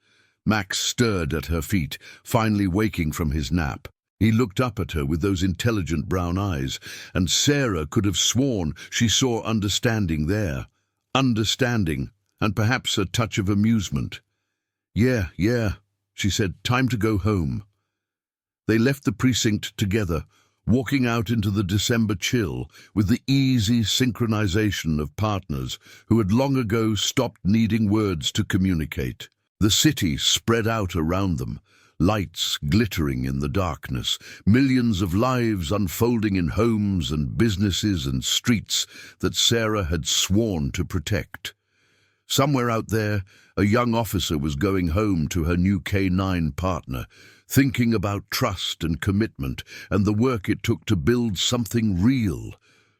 Max stirred at her feet, finally waking from his nap. He looked up at her with those intelligent brown eyes, and Sarah could have sworn she saw understanding there. Understanding, and perhaps a touch of amusement. Yeah, she said, "time to go home." They left the precinct together, walking out into the December chill with the easy synchronization of partners who had long ago stopped needing words to communicate. The city spread out around them, lights glittering in the darkness, millions of lives unfolding in homes and businesses and streets that Sarah had sworn to protect. Somewhere out there, a young officer was going home to her new K9 partner, thinking about trust and commitment and the work it took to build something real.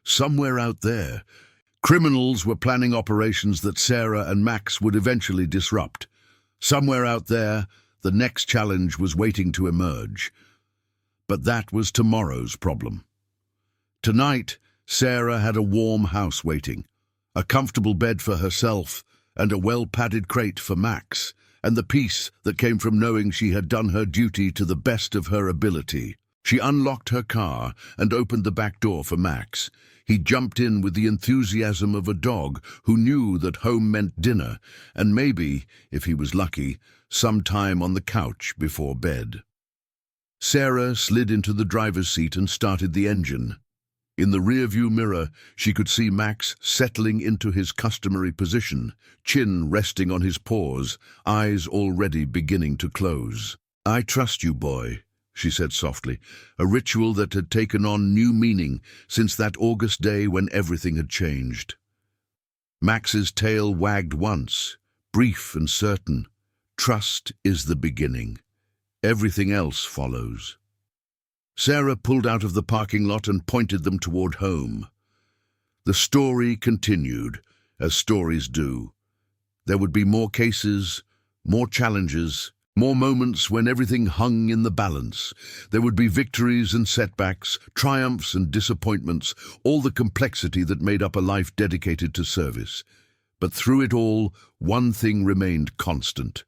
Somewhere out there, criminals were planning operations that Sarah and Max would eventually disrupt. Somewhere out there, the next challenge was waiting to emerge. But that was tomorrow's problem. Tonight, Sarah had a warm house waiting, a comfortable bed for herself, and a well-padded crate for Max, and the peace that came from knowing she had done her duty to the best of her ability. She unlocked her car and opened the back door for Max. He jumped in with the enthusiasm of a dog who knew that home meant dinner, and maybe, if he was lucky, some time on the couch before bed. Sarah slid into the driver's seat and started the engine. In the rearview mirror, she could see Max settling into his customary position, chin resting on his paws, eyes already beginning to close. "I trust you, boy," she said softly, a ritual that had taken on new meaning since that August day when everything had changed. Max's tail wagged once, brief and certain. Trust is the beginning. Everything else follows. Sarah pulled out of the parking lot and pointed them toward home. The story continued, as stories do. There would be more cases, more challenges, more moments when everything hung in the balance. There would be victories and setbacks, triumphs and disappointments, all the complexity that made up a life dedicated to service. But through it all, one thing remained constant.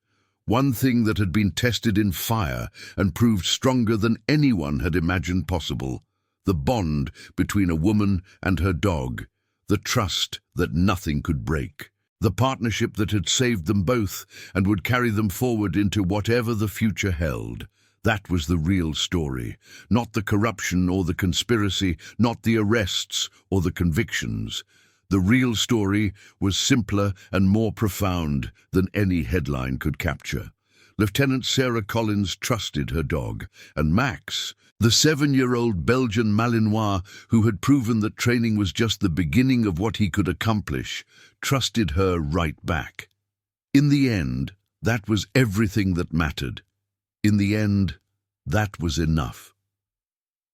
One thing that had been tested in fire and proved stronger than anyone had imagined possible. The bond between a woman and her dog. The trust that nothing could break. The partnership that had saved them both and would carry them forward into whatever the future held. That was the real story, not the corruption or the conspiracy, not the arrests or the convictions. The real story was simpler and more profound than any headline could capture. Lieutenant Sarah Collins trusted her dog, and Max, the 7-year-old Belgian Malinois who had proven that training was just the beginning of what he could accomplish, trusted her right back. In the end, that was everything that mattered. In the end, that was enough.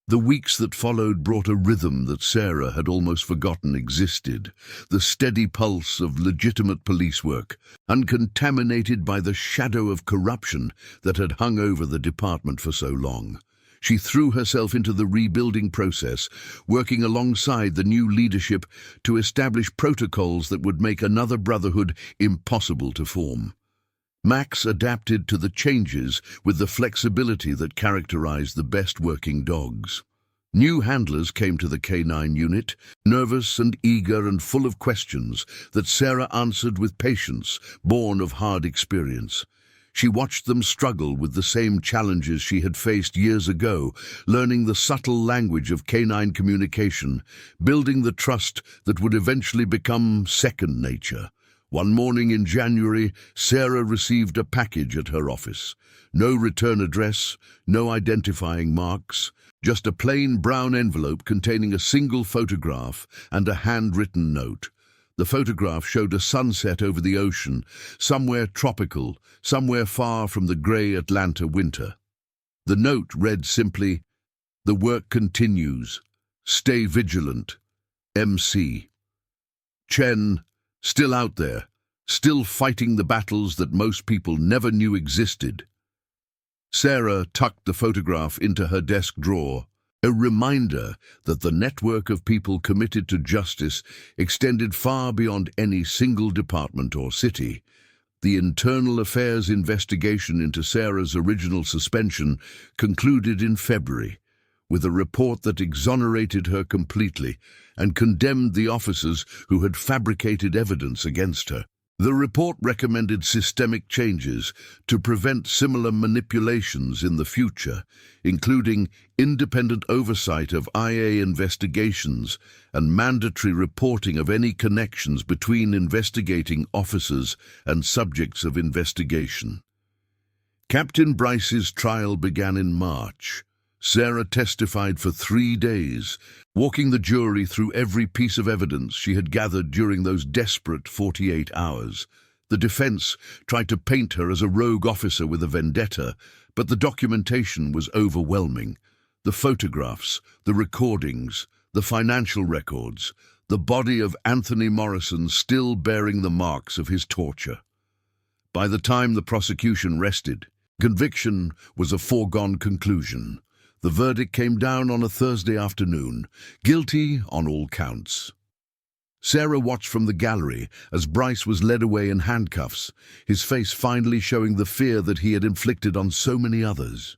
The weeks that followed brought a rhythm that Sarah had almost forgotten existed, the steady pulse of legitimate police work, uncontaminated by the shadow of corruption that had hung over the department for so long. She threw herself into the rebuilding process, working alongside the new leadership to establish protocols that would make another brotherhood impossible to form. Max adapted to the changes with the flexibility that characterized the best working dogs. New handlers came to the canine unit, nervous and eager and full of questions that Sarah answered with patience, born of hard experience. She watched them struggle with the same challenges she had faced years ago, learning the subtle language of canine communication, building the trust that would eventually become second nature. One morning in January, Sarah received a package at her office. No return address, no identifying marks, just a plain brown envelope containing a single photograph and a handwritten note. The photograph showed a sunset over the ocean, somewhere tropical, somewhere far from the grey Atlanta winter. The note read simply, "The work continues. Stay vigilant. MC." Chen, still out there, still fighting the battles that most people never knew existed. Sarah tucked the photograph into her desk drawer, a reminder that the network of people committed to justice extended far beyond any single department or city. The internal affairs investigation into Sarah's original suspension concluded in February, with a report that exonerated her completely and condemned the officers who had fabricated evidence against her. The report recommended systemic changes to prevent similar manipulations in the future, including independent oversight of IA investigations and mandatory reporting of any connections between investigating officers and subjects of investigation. Captain Bryce's trial began in March. Sarah testified for 3 days, walking the jury through every piece of evidence she had gathered during those desperate 48 hours. The defense tried to paint her as a rogue officer with a vendetta, but the documentation was overwhelming. The photographs, the recordings, the financial records, the body of Anthony Morrison still bearing the marks of his torture. By the time the prosecution rested, conviction was a foregone conclusion. The verdict came down on a Thursday afternoon, guilty on all counts. Sarah watched from the gallery as Bryce was led away in handcuffs, his face finally showing the fear that he had inflicted on so many others.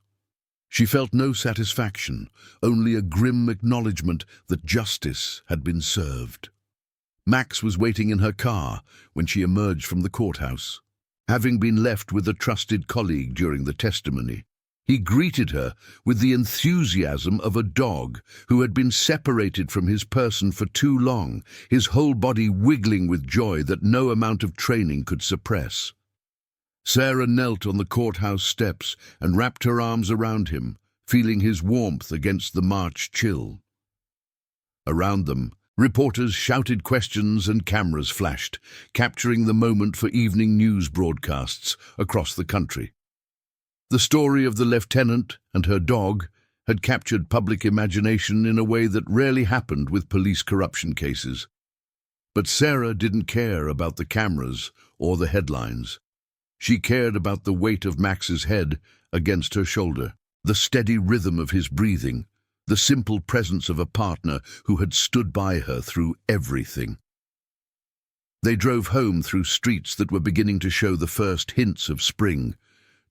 She felt no satisfaction, only a grim acknowledgement that justice had been served. Max was waiting in her car when she emerged from the courthouse, having been left with a trusted colleague during the testimony. He greeted her with the enthusiasm of a dog who had been separated from his person for too long, his whole body wiggling with joy that no amount of training could suppress. Sarah knelt on the courthouse steps and wrapped her arms around him, feeling his warmth against the March chill. Around them, reporters shouted questions and cameras flashed, capturing the moment for evening news broadcasts across the country. The story of the lieutenant and her dog had captured public imagination in a way that rarely happened with police corruption cases. But Sarah didn't care about the cameras or the headlines. She cared about the weight of Max's head against her shoulder, the steady rhythm of his breathing, the simple presence of a partner who had stood by her through everything. They drove home through streets that were beginning to show the first hints of spring.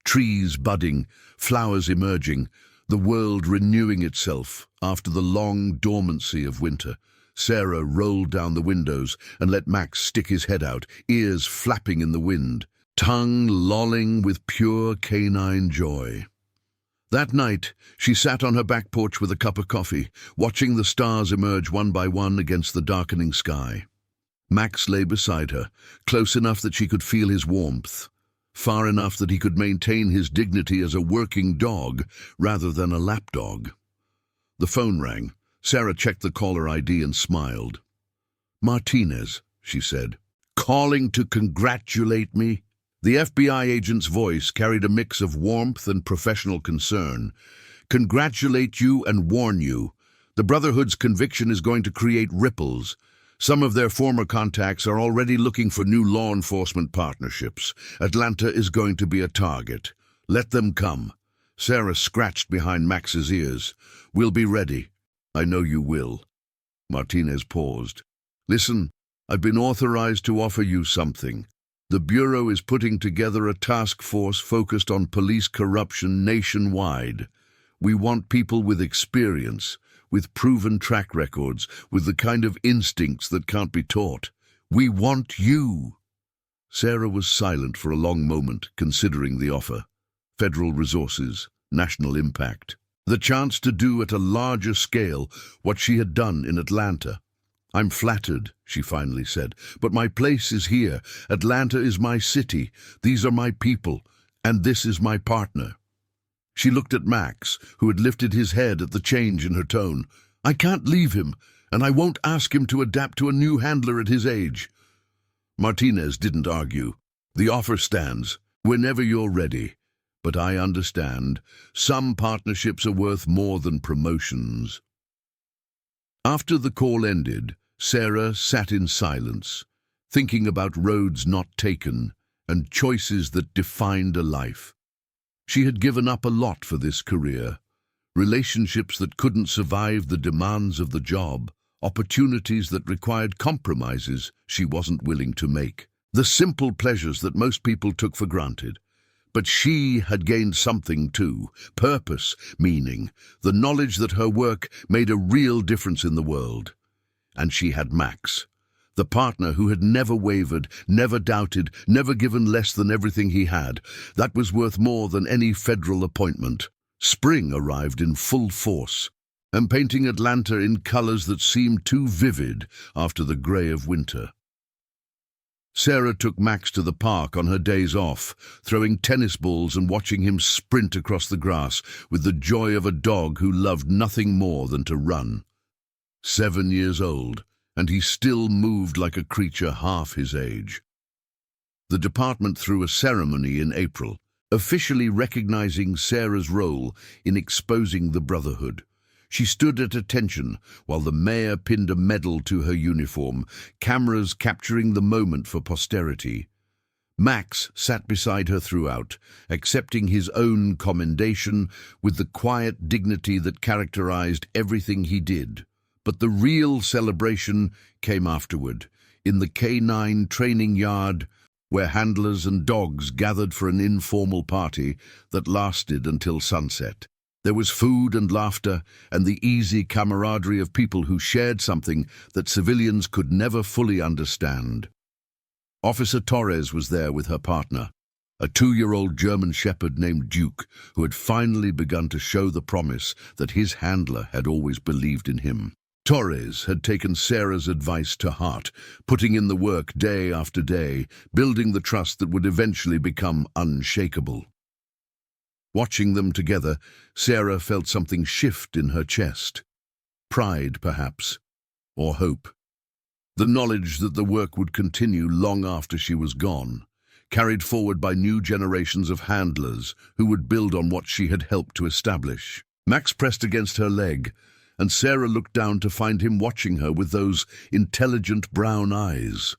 Trees budding, flowers emerging, the world renewing itself after the long dormancy of winter. Sarah rolled down the windows and let Max stick his head out, ears flapping in the wind, tongue lolling with pure canine joy. That night, she sat on her back porch with a cup of coffee, watching the stars emerge one by one against the darkening sky. Max lay beside her, close enough that she could feel his warmth, far enough that he could maintain his dignity as a working dog rather than a lapdog. The phone rang. Sarah checked the caller ID and smiled. "Martinez," she said. "Calling to congratulate me?" The FBI agent's voice carried a mix of warmth and professional concern. "Congratulate you and warn you. The Brotherhood's conviction is going to create ripples. Some of their former contacts are already looking for new law enforcement partnerships. Atlanta is going to be a target. Let them come." Sarah scratched behind Max's ears. "We'll be ready." "I know you will." Martinez paused. "Listen, I've been authorized to offer you something. The Bureau is putting together a task force focused on police corruption nationwide. We want people with experience, with proven track records, with the kind of instincts that can't be taught. We want you." Sarah was silent for a long moment, considering the offer. Federal resources, national impact. The chance to do at a larger scale what she had done in Atlanta. "I'm flattered," she finally said, "but my place is here. Atlanta is my city. These are my people, and this is my partner." She looked at Max, who had lifted his head at the change in her tone. "I can't leave him, and I won't ask him to adapt to a new handler at his age." Martinez didn't argue. "The offer stands, whenever you're ready. But I understand, some partnerships are worth more than promotions." After the call ended, Sarah sat in silence, thinking about roads not taken and choices that defined a life. She had given up a lot for this career. Relationships that couldn't survive the demands of the job, opportunities that required compromises she wasn't willing to make. The simple pleasures that most people took for granted. But she had gained something too, purpose, meaning, the knowledge that her work made a real difference in the world. And she had Max, the partner who had never wavered, never doubted, never given less than everything he had. That was worth more than any federal appointment. Spring arrived in full force, and painting Atlanta in colors that seemed too vivid after the gray of winter. Sarah took Max to the park on her days off, throwing tennis balls and watching him sprint across the grass with the joy of a dog who loved nothing more than to run. 7 years old, and he still moved like a creature half his age. The department threw a ceremony in April, officially recognizing Sarah's role in exposing the Brotherhood. She stood at attention while the mayor pinned a medal to her uniform, cameras capturing the moment for posterity. Max sat beside her throughout, accepting his own commendation with the quiet dignity that characterized everything he did. But the real celebration came afterward, in the K9 training yard, where handlers and dogs gathered for an informal party that lasted until sunset. There was food and laughter and the easy camaraderie of people who shared something that civilians could never fully understand. Officer Torres was there with her partner, a 2-year-old German shepherd named Duke, who had finally begun to show the promise that his handler had always believed in him. Torres had taken Sarah's advice to heart, putting in the work day after day, building the trust that would eventually become unshakable. Watching them together, Sarah felt something shift in her chest. Pride, perhaps, or hope. The knowledge that the work would continue long after she was gone, carried forward by new generations of handlers who would build on what she had helped to establish. Max pressed against her leg, and Sarah looked down to find him watching her with those intelligent brown eyes.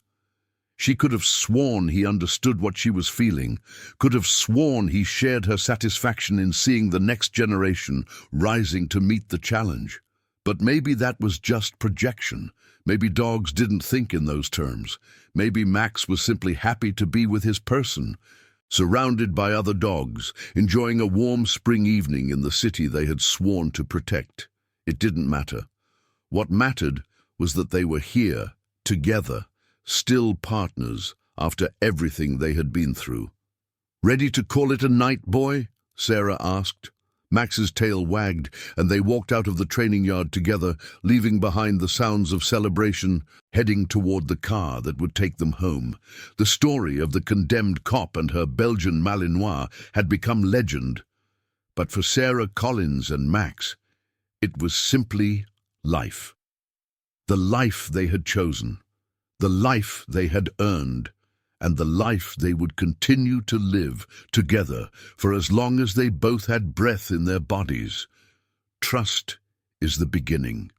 She could have sworn he understood what she was feeling, could have sworn he shared her satisfaction in seeing the next generation rising to meet the challenge. But maybe that was just projection. Maybe dogs didn't think in those terms. Maybe Max was simply happy to be with his person, surrounded by other dogs, enjoying a warm spring evening in the city they had sworn to protect. It didn't matter. What mattered was that they were here, together, still partners after everything they had been through. "Ready to call it a night, boy?" Sarah asked. Max's tail wagged, and they walked out of the training yard together, leaving behind the sounds of celebration, heading toward the car that would take them home. The story of the condemned cop and her Belgian Malinois had become legend. But for Sarah Collins and Max, it was simply life. The life they had chosen, the life they had earned, and the life they would continue to live together for as long as they both had breath in their bodies. Trust is the beginning.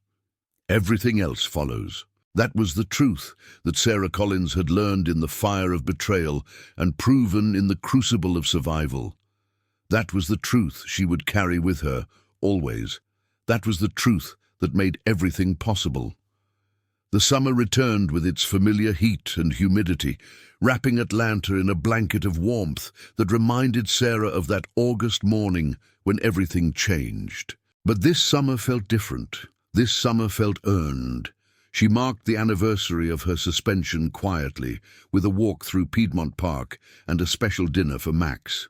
Everything else follows. That was the truth that Sarah Collins had learned in the fire of betrayal and proven in the crucible of survival. That was the truth she would carry with her, always. That was the truth that made everything possible. The summer returned with its familiar heat and humidity, wrapping Atlanta in a blanket of warmth that reminded Sarah of that August morning when everything changed. But this summer felt different. This summer felt earned. She marked the anniversary of her suspension quietly, with a walk through Piedmont Park and a special dinner for Max.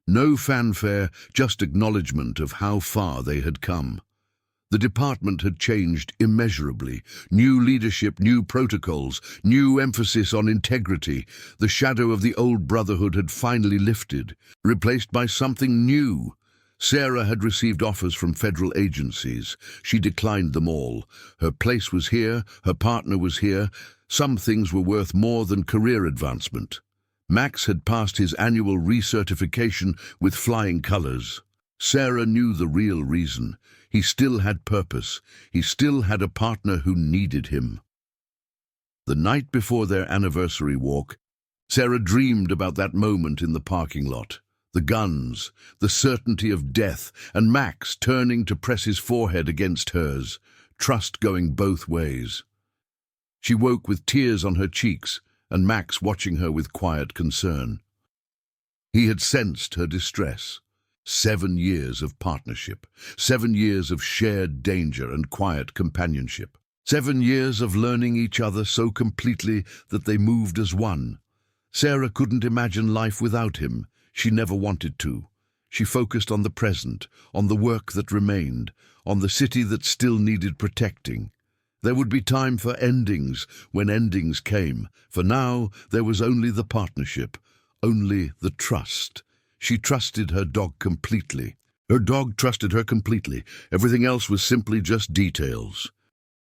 No fanfare, just acknowledgement of how far they had come. The department had changed immeasurably. New leadership, new protocols, new emphasis on integrity. The shadow of the old brotherhood had finally lifted, replaced by something new. Sarah had received offers from federal agencies. She declined them all. Her place was here, her partner was here. Some things were worth more than career advancement. Max had passed his annual recertification with flying colors. Sarah knew the real reason. He still had purpose. He still had a partner who needed him. The night before their anniversary walk, Sarah dreamed about that moment in the parking lot. The guns, the certainty of death, and Max turning to press his forehead against hers, trust going both ways. She woke with tears on her cheeks, and Max watching her with quiet concern. He had sensed her distress. 7 years of partnership, 7 years of shared danger and quiet companionship, 7 years of learning each other so completely that they moved as one. Sarah couldn't imagine life without him. She never wanted to. She focused on the present, on the work that remained, on the city that still needed protecting. There would be time for endings when endings came. For now, there was only the partnership, only the trust. She trusted her dog completely. Her dog trusted her completely. Everything else was simply just details.